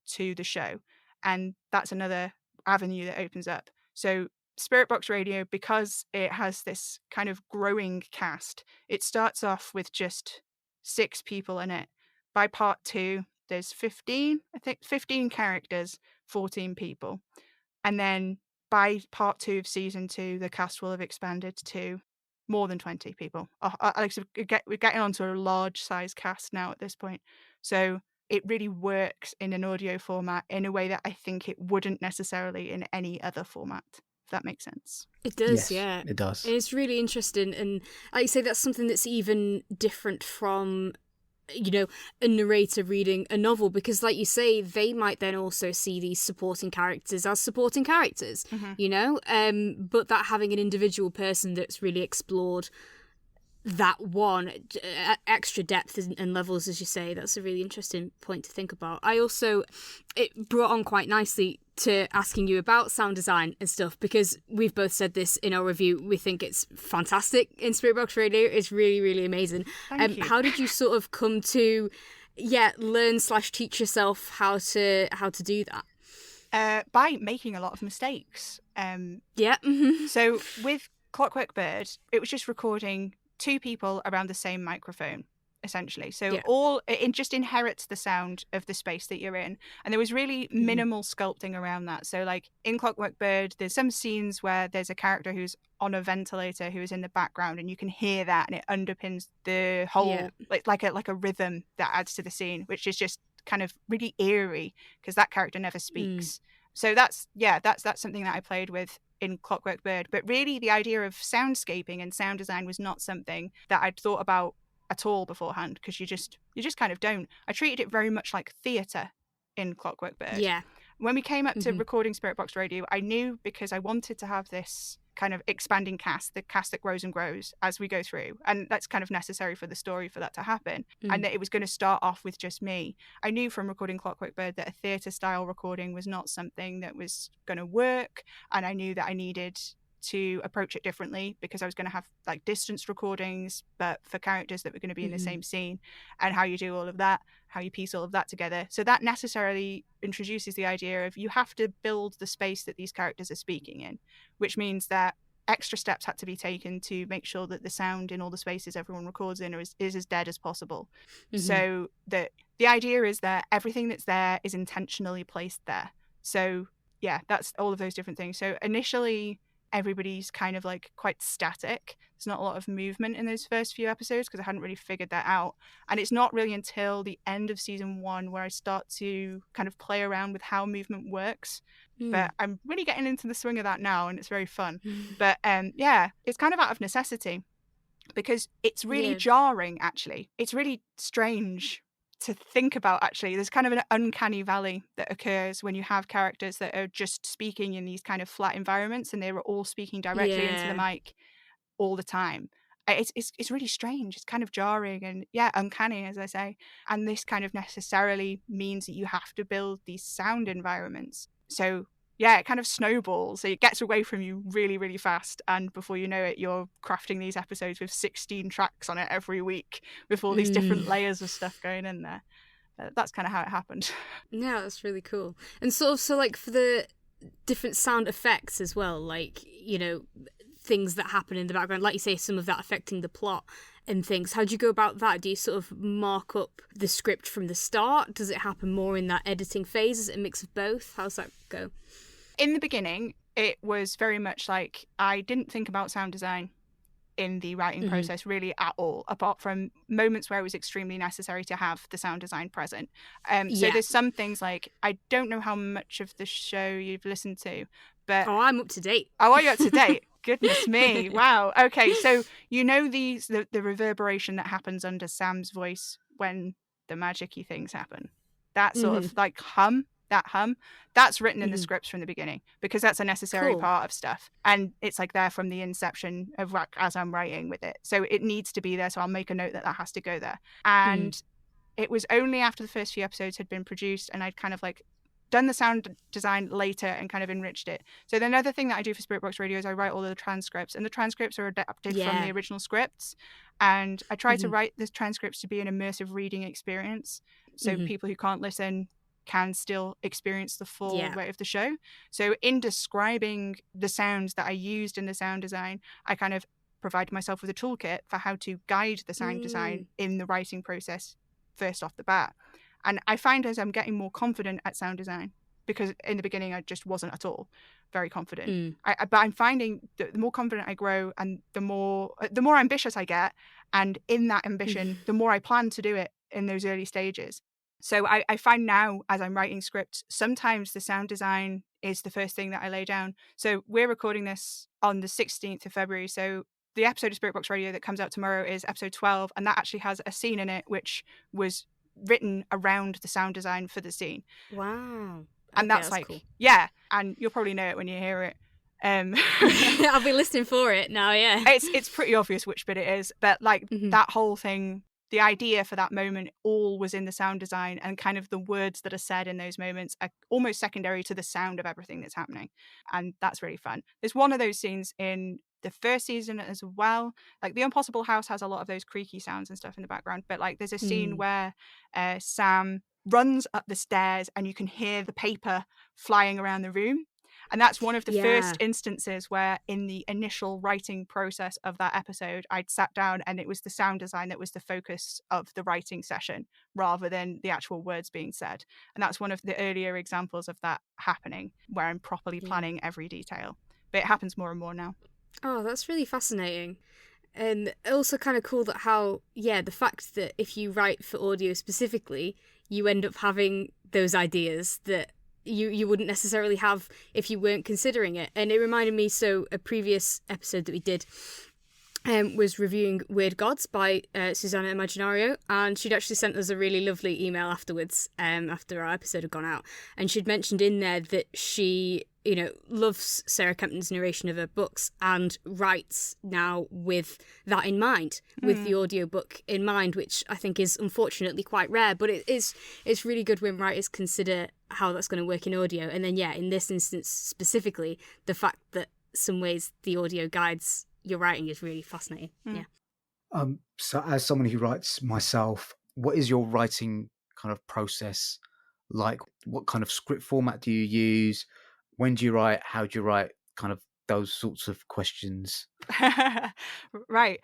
[SPEAKER 2] to the show. And that's another avenue that opens up. So Spirit Box Radio, because it has this kind of growing cast, it starts off with just 6 people in it. By part 2, there's 15 characters, 14 people. And then by part 2 of season 2, the cast will have expanded to more than 20 people. We're getting onto a large size cast now at this point. So it really works in an audio format in a way that I think it wouldn't necessarily in any other format, if that makes sense.
[SPEAKER 3] It does,
[SPEAKER 1] Yes, it does.
[SPEAKER 3] And it's really interesting. And like you say, that's something that's even different from, you know, a narrator reading a novel, because like you say, they might then also see these supporting characters as supporting characters, you know, but that having an individual person that's really explored that one extra depth and levels, as you say, that's a really interesting point to think about. It brought on quite nicely to asking you about sound design and stuff, because we've both said this in our review. We think it's fantastic in Spirit Box Radio. It's really, really amazing.
[SPEAKER 2] Thank you.
[SPEAKER 3] How did you sort of come to learn/teach yourself how to do that?
[SPEAKER 2] By making a lot of mistakes. So with Clockwork Bird, it was just recording 2 people around the same microphone. essentially. So
[SPEAKER 3] Yeah.
[SPEAKER 2] it just inherits the sound of the space that you're in. And there was really minimal sculpting around that. So like in Clockwork Bird, there's some scenes where there's a character who's on a ventilator who is in the background, and you can hear that, and it underpins the whole like a rhythm that adds to the scene, which is just kind of really eerie because that character never speaks. So that's something that I played with in Clockwork Bird. But really the idea of soundscaping and sound design was not something that I'd thought about at all beforehand, because you just kind of don't. I treated it very much like theatre in Clockwork Bird.
[SPEAKER 3] Yeah.
[SPEAKER 2] When we came up to recording Spirit Box Radio, I knew, because I wanted to have this kind of expanding cast, the cast that grows and grows as we go through, and that's kind of necessary for the story for that to happen, and that it was going to start off with just me. I knew from recording Clockwork Bird that a theatre style recording was not something that was going to work, and I knew that I needed to approach it differently, because I was going to have like distance recordings, but for characters that were going to be in the same scene, and how you do all of that, how you piece all of that together. So that necessarily introduces the idea of you have to build the space that these characters are speaking in, which means that extra steps had to be taken to make sure that the sound in all the spaces everyone records in is as dead as possible. So the idea is that everything that's there is intentionally placed there. So yeah, that's all of those different things. So initially everybody's kind of like quite static. There's not a lot of movement in those first few episodes because I hadn't really figured that out. And it's not really until the end of season 1 where I start to kind of play around with how movement works. But I'm really getting into the swing of that now, and it's very fun. But yeah, it's kind of out of necessity, because it's really jarring, actually. It's really strange to think about, actually. There's kind of an uncanny valley that occurs when you have characters that are just speaking in these kind of flat environments, and they were all speaking directly into the mic all the time. It's really strange. It's kind of jarring and uncanny, as I say. And this kind of necessarily means that you have to build these sound environments. So yeah, it kind of snowballs. It gets away from you really, really fast. And before you know it, you're crafting these episodes with 16 tracks on it every week, with all these different layers of stuff going in there. That's kind of how it happened.
[SPEAKER 3] Yeah, that's really cool. And so like for the different sound effects as well, like, you know, things that happen in the background, like you say, some of that affecting the plot and things. How do you go about that? Do you sort of mark up the script from the start? Does it happen more in that editing phase? Is it a mix of both? How's that go?
[SPEAKER 2] In the beginning, it was very much like I didn't think about sound design in the writing process really at all, apart from moments where it was extremely necessary to have the sound design present. So there's some things like, I don't know how much of the show you've listened to, but...
[SPEAKER 3] Oh, I'm up to date.
[SPEAKER 2] Oh, are you up to date? Goodness me. Wow. Okay, so you know the reverberation that happens under Sam's voice when the magic-y things happen? That sort of like hum, that's written in the scripts from the beginning, because that's a necessary part of stuff, and it's like there from the inception of like as I'm writing with it, so it needs to be there. So I'll make a note that has to go there. And it was only after the first few episodes had been produced and I'd kind of like done the sound design later and kind of enriched it. So the another thing that I do for Spirit Box Radio is I write all of the transcripts, and the transcripts are adapted from the original scripts, and I try to write the transcripts to be an immersive reading experience, so people who can't listen can still experience the full weight of the show. So in describing the sounds that I used in the sound design, I kind of provide myself with a toolkit for how to guide the sound design in the writing process first off the bat. And I find as I'm getting more confident at sound design, because in the beginning I just wasn't at all very confident. But I'm finding that the more confident I grow, and the more ambitious I get, and in that ambition, the more I plan to do it in those early stages. So I find now, as I'm writing scripts, sometimes the sound design is the first thing that I lay down. So we're recording this on the 16th of February. So the episode of Spirit Box Radio that comes out tomorrow is episode 12, and that actually has a scene in it which was written around the sound design for the scene.
[SPEAKER 3] Wow.
[SPEAKER 2] And that's like, cool. Yeah, and you'll probably know it when you hear it.
[SPEAKER 3] I'll be listening for it now, yeah.
[SPEAKER 2] It's pretty obvious which bit it is, but like that whole thing, the idea for that moment all was in the sound design, and kind of the words that are said in those moments are almost secondary to the sound of everything that's happening. And that's really fun. There's one of those scenes in the first season as well. Like the Impossible House has a lot of those creaky sounds and stuff in the background, but like there's a scene where Sam runs up the stairs and you can hear the paper flying around the room. And that's one of the
[SPEAKER 3] Yeah.
[SPEAKER 2] first instances where in the initial writing process of that episode, I'd sat down and it was the sound design that was the focus of the writing session rather than the actual words being said. And that's one of the earlier examples of that happening, where I'm properly
[SPEAKER 3] Yeah.
[SPEAKER 2] planning every detail. But it happens more and more now.
[SPEAKER 3] Oh, that's really fascinating. And also kind of cool that the fact that if you write for audio specifically, you end up having those ideas that you wouldn't necessarily have if you weren't considering it. And it reminded me, so a previous episode that we did was reviewing Weird Gods by Susanna Imaginario, and she'd actually sent us a really lovely email afterwards, after our episode had gone out, and she'd mentioned in there that she, loves Sarah Kempton's narration of her books and writes now with that in mind, with the audiobook in mind, which I think is unfortunately quite rare, but it's really good when writers consider how that's going to work in audio. And then, in this instance specifically, the fact that some ways the audio guides your writing is really fascinating.
[SPEAKER 1] So as someone who writes myself, what is your writing kind of process like? What kind of script format do you use? When do you write? How do you write? Kind of those sorts of questions.
[SPEAKER 2] Right.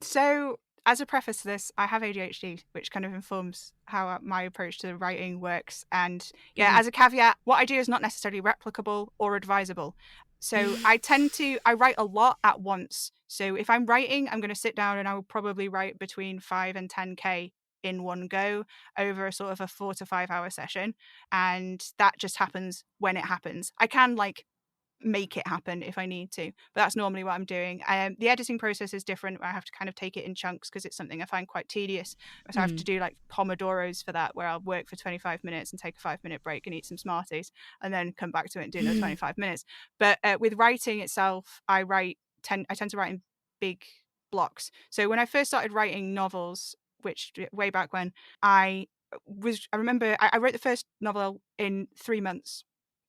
[SPEAKER 2] So as a preface to this, I have ADHD, which kind of informs how my approach to writing works. And as a caveat, what I do is not necessarily replicable or advisable. So I write a lot at once. So if I'm writing, I'm going to sit down and I will probably write between 5 and 10K in one go over a sort of a 4 to 5 hour session. And that just happens when it happens. I can make it happen if I need to, but that's normally what I'm doing. The editing process is different, where I have to kind of take it in chunks because it's something I find quite tedious. So I have to do like pomodoros for that, where I'll work for 25 minutes and take a 5-minute break and eat some Smarties and then come back to it and do another 25 minutes. But with writing itself, I tend to write in big blocks. So when I first started writing novels, which way back when, I remember I wrote the first novel in 3 months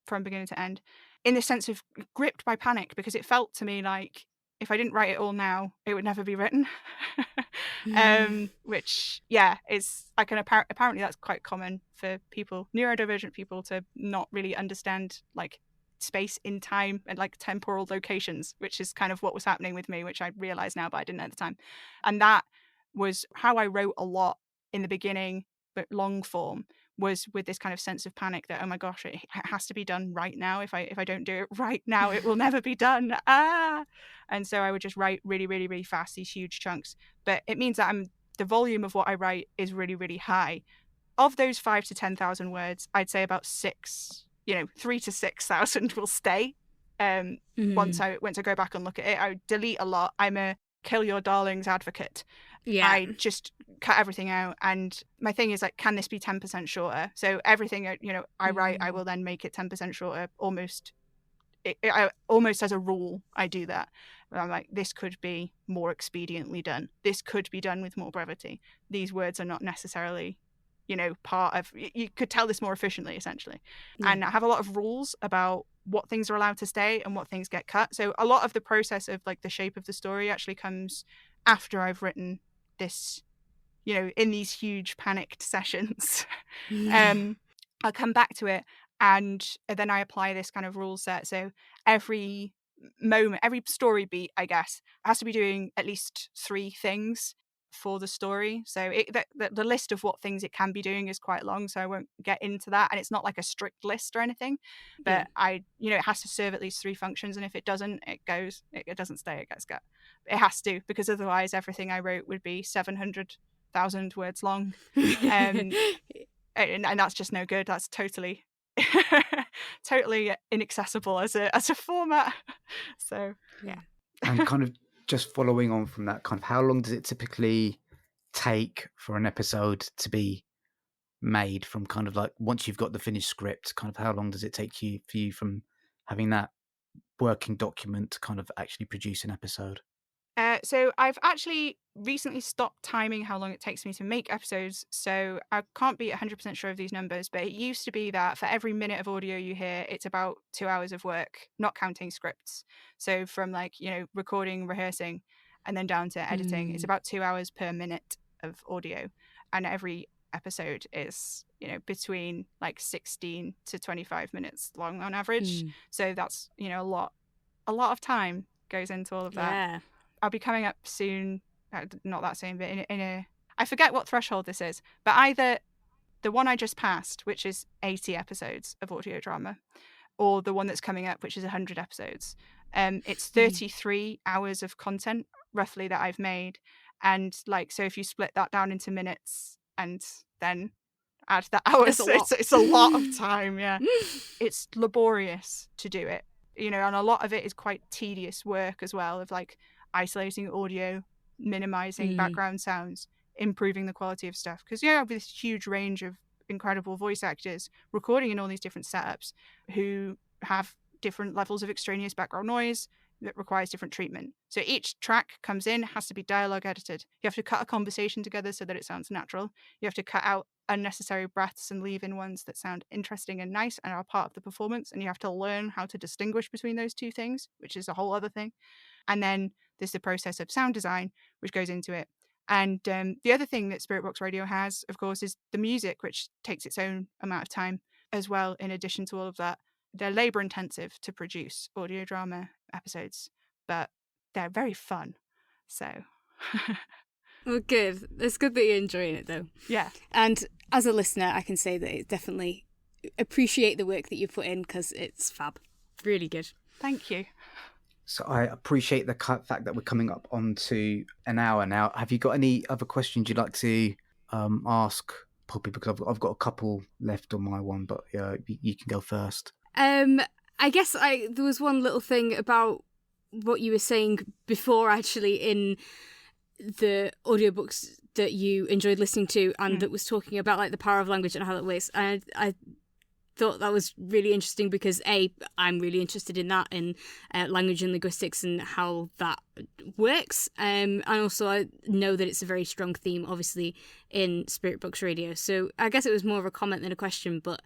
[SPEAKER 2] from beginning to end, in the sense of gripped by panic, because it felt to me like if I didn't write it all now, it would never be written. Which is apparently that's quite common for people, neurodivergent people, to not really understand like space in time and like temporal locations, which is kind of what was happening with me, which I realize now, but I didn't at the time. And that was how I wrote a lot in the beginning, but long form, was with this kind of sense of panic that, oh my gosh, it has to be done right now. If I don't do it right now, it will never be done. And so I would just write really, really, really fast, these huge chunks. But it means that the volume of what I write is really, really high. Of those 5 to 10,000 words, I'd say about 3 to 6,000 will stay. Once I go back and look at it, I delete a lot. I'm a kill your darlings advocate. I just cut everything out, and my thing is like, can this be 10% shorter? So everything I write, I will then make it 10% shorter, almost as a rule. I do that. I'm like, this could be more expediently done. This could be done with more brevity. These words are not necessarily part of, you could tell this more efficiently, essentially. And I have a lot of rules about what things are allowed to stay and what things get cut. So a lot of the process of like the shape of the story actually comes after I've written this, in these huge panicked sessions. I'll come back to it, and then I apply this kind of rule set. So every moment, every story beat, I guess, has to be doing at least 3 things for the story. So the list of what things it can be doing is quite long, so I won't get into that. And it's not like a strict list or anything, but it has to serve at least 3 functions. And if it doesn't, it doesn't stay, it gets cut. It has to, because otherwise everything I wrote would be 700,000 words long. And that's just no good. That's totally totally inaccessible as a format. So
[SPEAKER 1] And kind of just following on from that, kind of how long does it typically take for an episode to be made, from kind of like once you've got the finished script, kind of how long does it take for you from having that working document to kind of actually produce an episode?
[SPEAKER 2] So I've actually recently stopped timing how long it takes me to make episodes, so I can't be 100% sure of these numbers, but it used to be that for every minute of audio you hear, it's about 2 hours of work, not counting scripts. So from recording, rehearsing, and then down to editing, it's about 2 hours per minute of audio. And every episode is, between like 16 to 25 minutes long on average. So that's, a lot of time goes into all of that.
[SPEAKER 3] Yeah.
[SPEAKER 2] I'll be coming up soon, not that soon, but I forget what threshold this is, but either the one I just passed, which is 80 episodes of audio drama, or the one that's coming up, which is 100 episodes. It's 33 hours of content, roughly, that I've made. And so if you split that down into minutes and then add the hours, it's a lot of time, yeah. It's laborious to do it, and a lot of it is quite tedious work as well, of isolating audio, minimizing background sounds, improving the quality of stuff. Because you have this huge range of incredible voice actors recording in all these different setups who have different levels of extraneous background noise that requires different treatment. So each track comes in, has to be dialogue edited. You have to cut a conversation together so that it sounds natural. You have to cut out unnecessary breaths and leave in ones that sound interesting and nice and are part of the performance. And you have to learn how to distinguish between those two things, which is a whole other thing. And then there's the process of sound design, which goes into it. And the other thing that Spirit Box Radio has, of course, is the music, which takes its own amount of time as well, in addition to all of that. They're labor intensive to produce audio drama episodes, but they're very fun. So.
[SPEAKER 3] Well, good. It's good that you're enjoying it, though.
[SPEAKER 2] Yeah.
[SPEAKER 3] And as a listener, I can say that it's definitely appreciate the work that you put in, because it's fab. Really good.
[SPEAKER 2] Thank you.
[SPEAKER 1] So I appreciate the fact that we're coming up onto an hour now. Have you got any other questions you'd like to ask Poppy? Because I've got a couple left on my one, but you can go first.
[SPEAKER 3] I guess there was one little thing about what you were saying before, actually, in the audiobooks that you enjoyed listening to, and that was talking about the power of language and how that works. And I thought that was really interesting because I'm really interested in that, in language and linguistics and how that works. And also I know that it's a very strong theme, obviously, in Spirit Box Radio. So I guess it was more of a comment than a question, but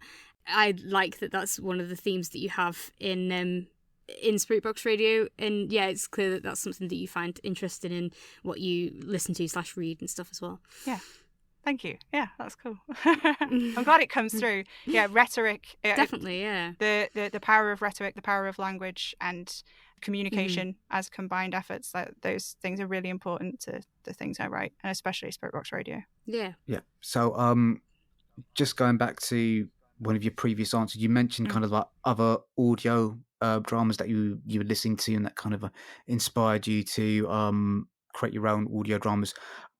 [SPEAKER 3] I like that that's one of the themes that you have in Spirit Box Radio. And yeah, it's clear that that's something that you find interesting in what you listen to / read and stuff as well.
[SPEAKER 2] Yeah. Thank you. Yeah, that's cool. I'm glad it comes through. Yeah, rhetoric.
[SPEAKER 3] Definitely, yeah.
[SPEAKER 2] The power of rhetoric, the power of language, and communication as combined efforts. Those things are really important to the things I write, and especially Spirit Box Radio.
[SPEAKER 3] Yeah.
[SPEAKER 1] Yeah. So, just going back to one of your previous answers, you mentioned kind of other audio dramas that you were listening to, and that kind of inspired you to create your own audio dramas.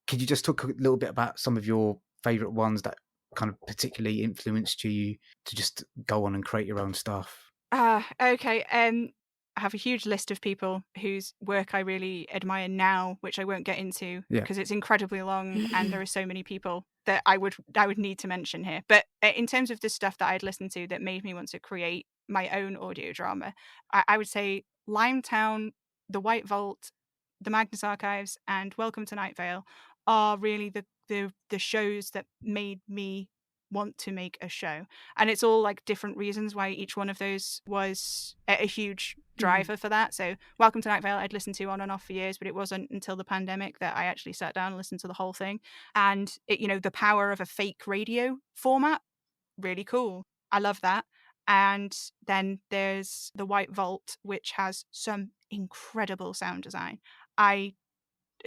[SPEAKER 1] Could you just talk a little bit about some of your favorite ones that kind of particularly influenced you to just go on and create your own stuff?
[SPEAKER 2] Okay. I have a huge list of people whose work I really admire now, which I won't get into because it's incredibly long and there are so many people that I would need to mention here. But in terms of the stuff that I'd listened to that made me want to create my own audio drama, I would say Limetown, The White Vault, The Magnus Archives, and Welcome to Night Vale are really the shows that made me want to make a show. And it's all different reasons why each one of those was a huge driver for that. So Welcome to Night Vale I'd listened to on and off for years, but it wasn't until the pandemic that I actually sat down and listened to the whole thing. And the power of a fake radio format, really cool. I love that. And then there's The White Vault, which has some incredible sound design. I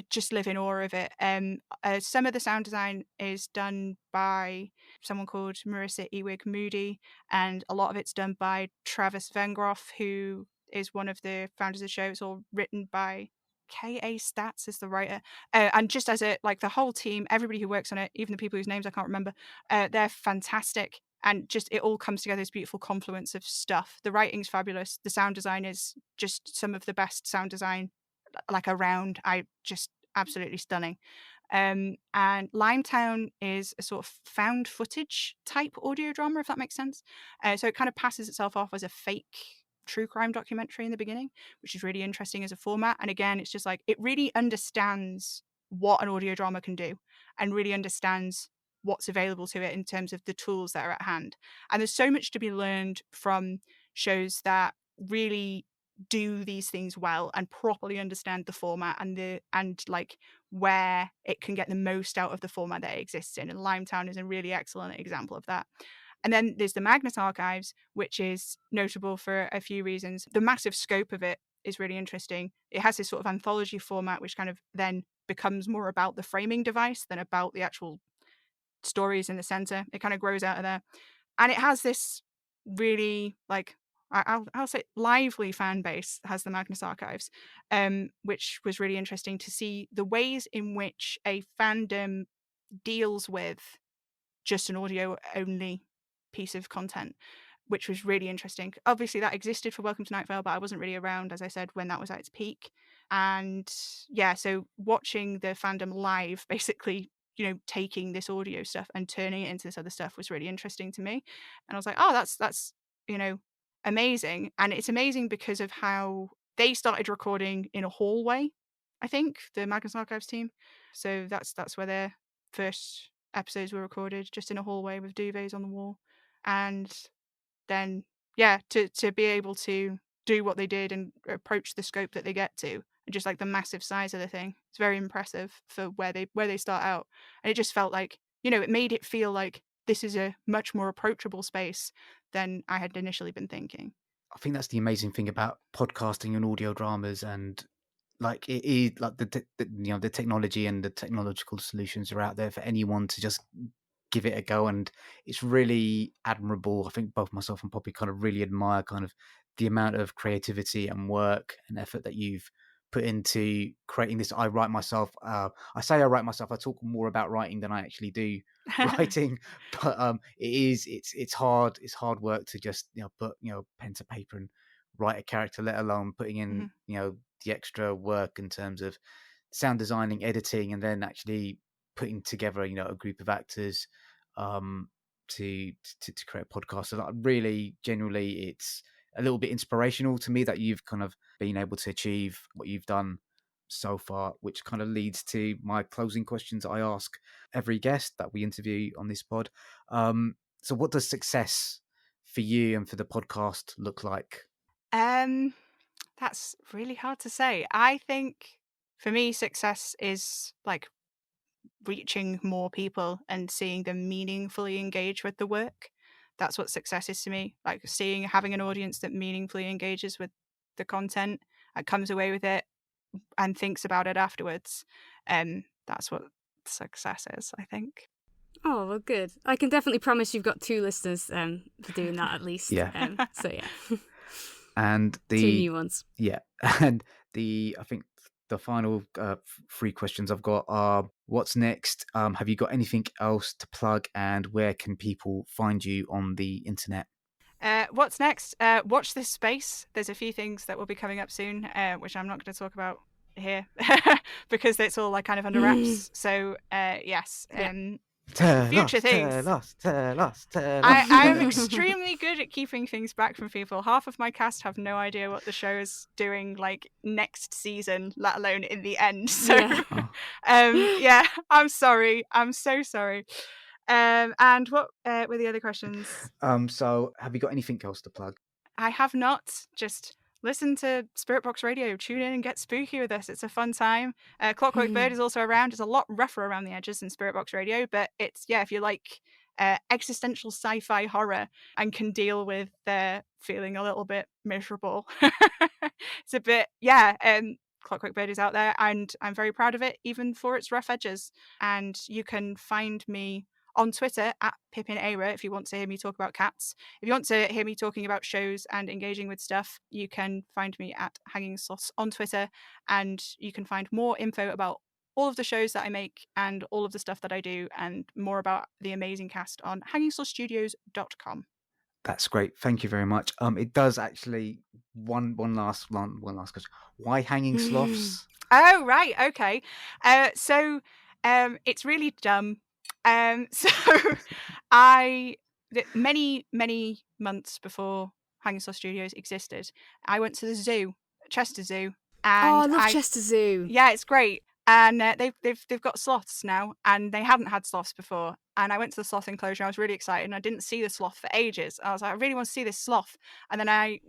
[SPEAKER 2] just live in awe of it. Some of the sound design is done by someone called Marissa Ewig Moody, and a lot of it's done by Travis Vengroff, who is one of the founders of the show. It's all written by K.A. Stats is the writer. And just as the whole team, everybody who works on it, even the people whose names I can't remember, they're fantastic. And just it all comes together, this beautiful confluence of stuff. The writing's fabulous. The sound design is just some of the best sound design around. I just absolutely stunning. And Limetown is a sort of found footage type audio drama, if that makes sense. So it kind of passes itself off as a fake true crime documentary in the beginning, which is really interesting as a format. And again, it's just it really understands what an audio drama can do and really understands what's available to it in terms of the tools that are at hand. And there's so much to be learned from shows that really do these things well and properly understand the format and where it can get the most out of the format that it exists in. And Limetown is a really excellent example of that. And then there's the Magnus Archives, which is notable for a few reasons. The massive scope of it is really interesting. It has this sort of anthology format, which kind of then becomes more about the framing device than about the actual stories in the center. It kind of grows out of there. And it has this really, like, I'll say lively fan base, has the Magnus Archives, which was really interesting to see the ways in which a fandom deals with just an audio only piece of content, which was really interesting. Obviously that existed for Welcome to Night Vale, but I wasn't really around, as I said, when that was at its peak. And yeah, so watching the fandom live, basically, taking this audio stuff and turning it into this other stuff was really interesting to me. And I was like, oh, that's amazing. And it's amazing because of how they started recording in a hallway, I think, the Magnus Archives team. So that's where their first episodes were recorded, just in a hallway with duvets on the wall. And then, yeah, to be able to do what they did and approach the scope that they get to, and just like the massive size of the thing, it's very impressive for where they start out. And it just felt like, it made it feel like this is a much more approachable space than I had initially been thinking.
[SPEAKER 1] I think that's the amazing thing about podcasting and audio dramas, and like it is like the technology and the technological solutions are out there for anyone to just give it a go, and it's really admirable. I think both myself and Poppy kind of really admire kind of the amount of creativity and work and effort that you've put into creating this. I write myself. I say I write myself. I talk more about writing than I actually do writing, but it's hard. It's hard work to just put pen to paper and write a character, let alone putting in the extra work in terms of sound designing, editing, and then actually putting together a group of actors to create a podcast. So like, really, generally, it's a little bit inspirational to me that you've kind of been able to achieve what you've done so far, which kind of leads to my closing questions I ask every guest that we interview on this pod. So what does success for you and for the podcast look like?
[SPEAKER 2] That's really hard to say. I think for me, success is like reaching more people and seeing them meaningfully engage with the work. That's what success is to me. Like having an audience that meaningfully engages with the content and comes away with it and thinks about it afterwards. That's what success is, I think.
[SPEAKER 3] Oh, well, good. I can definitely promise you've got 2 listeners for doing that at least.
[SPEAKER 1] Yeah.
[SPEAKER 3] So yeah.
[SPEAKER 1] And
[SPEAKER 3] 2 new ones.
[SPEAKER 1] Yeah. And I think the final 3 questions I've got are: what's next? Have you got anything else to plug? And where can people find you on the internet?
[SPEAKER 2] What's next? Watch this space. There's a few things that will be coming up soon, which I'm not going to talk about here because it's all like kind of under wraps. So yes, future things.
[SPEAKER 1] Tell us.
[SPEAKER 2] I'm extremely good at keeping things back from people. Half of my cast have no idea what the show is doing like next season, let alone in the end. So yeah, I'm sorry. I'm so sorry. And what were the other questions?
[SPEAKER 1] So have you got anything else to plug?
[SPEAKER 2] I have not. Just listen to Spirit Box Radio. Tune in and get spooky with us. It's a fun time. Clockwork Bird is also around. It's a lot rougher around the edges than Spirit Box Radio, but it's, if you like existential sci-fi horror and can deal with feeling a little bit miserable. It's a bit, Clockwork Bird is out there, and I'm very proud of it, even for its rough edges. And you can find me on Twitter at Pippin Eira if you want to hear me talk about cats. If you want to hear me talking about shows and engaging with stuff, you can find me at Hanging Sloth on Twitter, and you can find more info about all of the shows that I make and all of the stuff that I do and more about the amazing cast on hangingslothstudios.com.
[SPEAKER 1] That's great. Thank you very much. It does actually one last question. Why hanging sloths?
[SPEAKER 2] Oh, right. Okay. So it's really dumb. So many months before Hanging Sloth Studios existed, I went to the zoo, Chester Zoo. And
[SPEAKER 3] I love Chester Zoo.
[SPEAKER 2] Yeah, it's great. And they've got sloths now, and they hadn't had sloths before. And I went to the sloth enclosure. I was really excited, and I didn't see the sloth for ages. I was like, I really want to see this sloth. And then I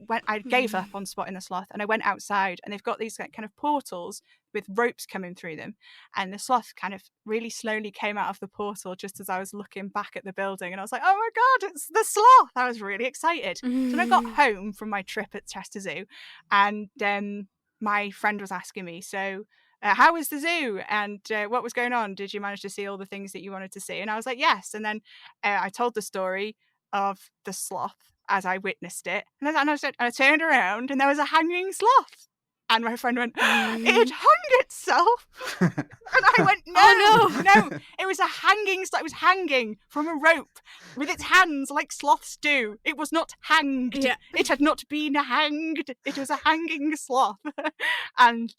[SPEAKER 2] gave up on spotting the sloth, and I went outside, and they've got these kind of portals with ropes coming through them. And the sloth kind of really slowly came out of the portal just as I was looking back at the building, and I was like, oh my God, it's the sloth. I was really excited. So then I got home from my trip at Chester Zoo, and my friend was asking me, so how was the zoo, and what was going on? Did you manage to see all the things that you wanted to see? And I was like, yes. And then I told the story of the sloth as I witnessed it. And I turned around, and there was a hanging sloth. And my friend went, it hung itself. And I went, no,
[SPEAKER 3] Oh,
[SPEAKER 2] no, it was a hanging sloth. It was hanging from a rope with its hands like sloths do. It was not hanged.
[SPEAKER 3] Yeah.
[SPEAKER 2] It had not been hanged. It was a hanging sloth. And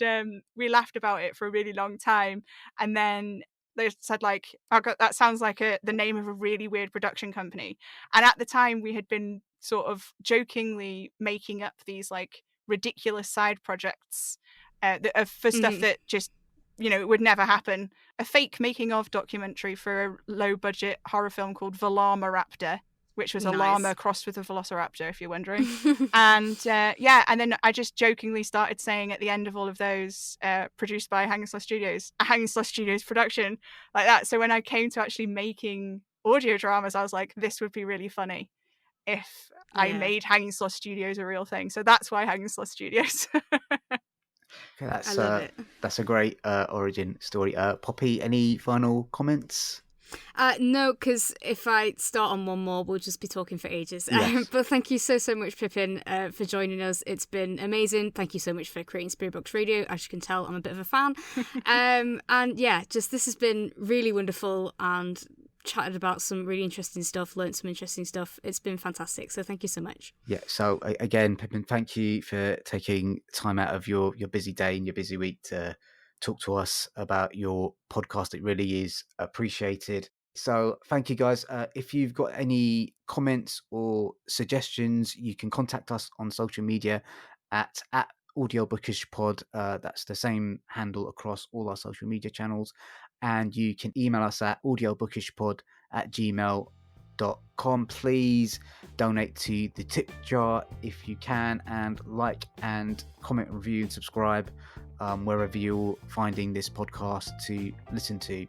[SPEAKER 2] we laughed about it for a really long time. And then they said, like, oh God, that sounds like the name of a really weird production company. And at the time, we had been sort of jokingly making up these like ridiculous side projects for stuff that just, it would never happen. A fake making of documentary for a low budget horror film called Velama Raptor, which was a llama crossed with a velociraptor, if you're wondering. And and then I just jokingly started saying at the end of all of those, produced by Hanging Sloth Studios, a Hanging Sloth Studios production, like that. So when I came to actually making audio dramas, I was like, this would be really funny if I made Hanging Sloth Studios a real thing. So that's why Hanging Sloth Studios.
[SPEAKER 1] Okay,
[SPEAKER 3] I love it.
[SPEAKER 1] That's a great origin story. Poppy, any final comments?
[SPEAKER 3] No, because if I start on one more, we'll just be talking for ages.
[SPEAKER 1] Yes.
[SPEAKER 3] But thank you so much, Pippin, for joining us. It's been amazing. Thank you so much for creating Spirit Box Radio. As you can tell, I'm a bit of a fan. And yeah, just this has been really wonderful, and chatted about some really interesting stuff, learned some interesting stuff. It's been fantastic. So thank you so much.
[SPEAKER 1] Yeah. So again, Pippin, thank you for taking time out of your busy day and your busy week to talk to us about your podcast. It really is appreciated. So thank you, guys. If you've got any comments or suggestions, you can contact us on social media at audiobookishpod. That's the same handle across all our social media channels. And you can email us at audiobookishpod@gmail.com. Please donate to the tip jar if you can, and like and comment, review, and subscribe wherever you're finding this podcast to listen to.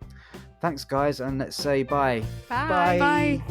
[SPEAKER 1] Thanks, guys, and let's say bye.
[SPEAKER 2] Bye.
[SPEAKER 3] Bye.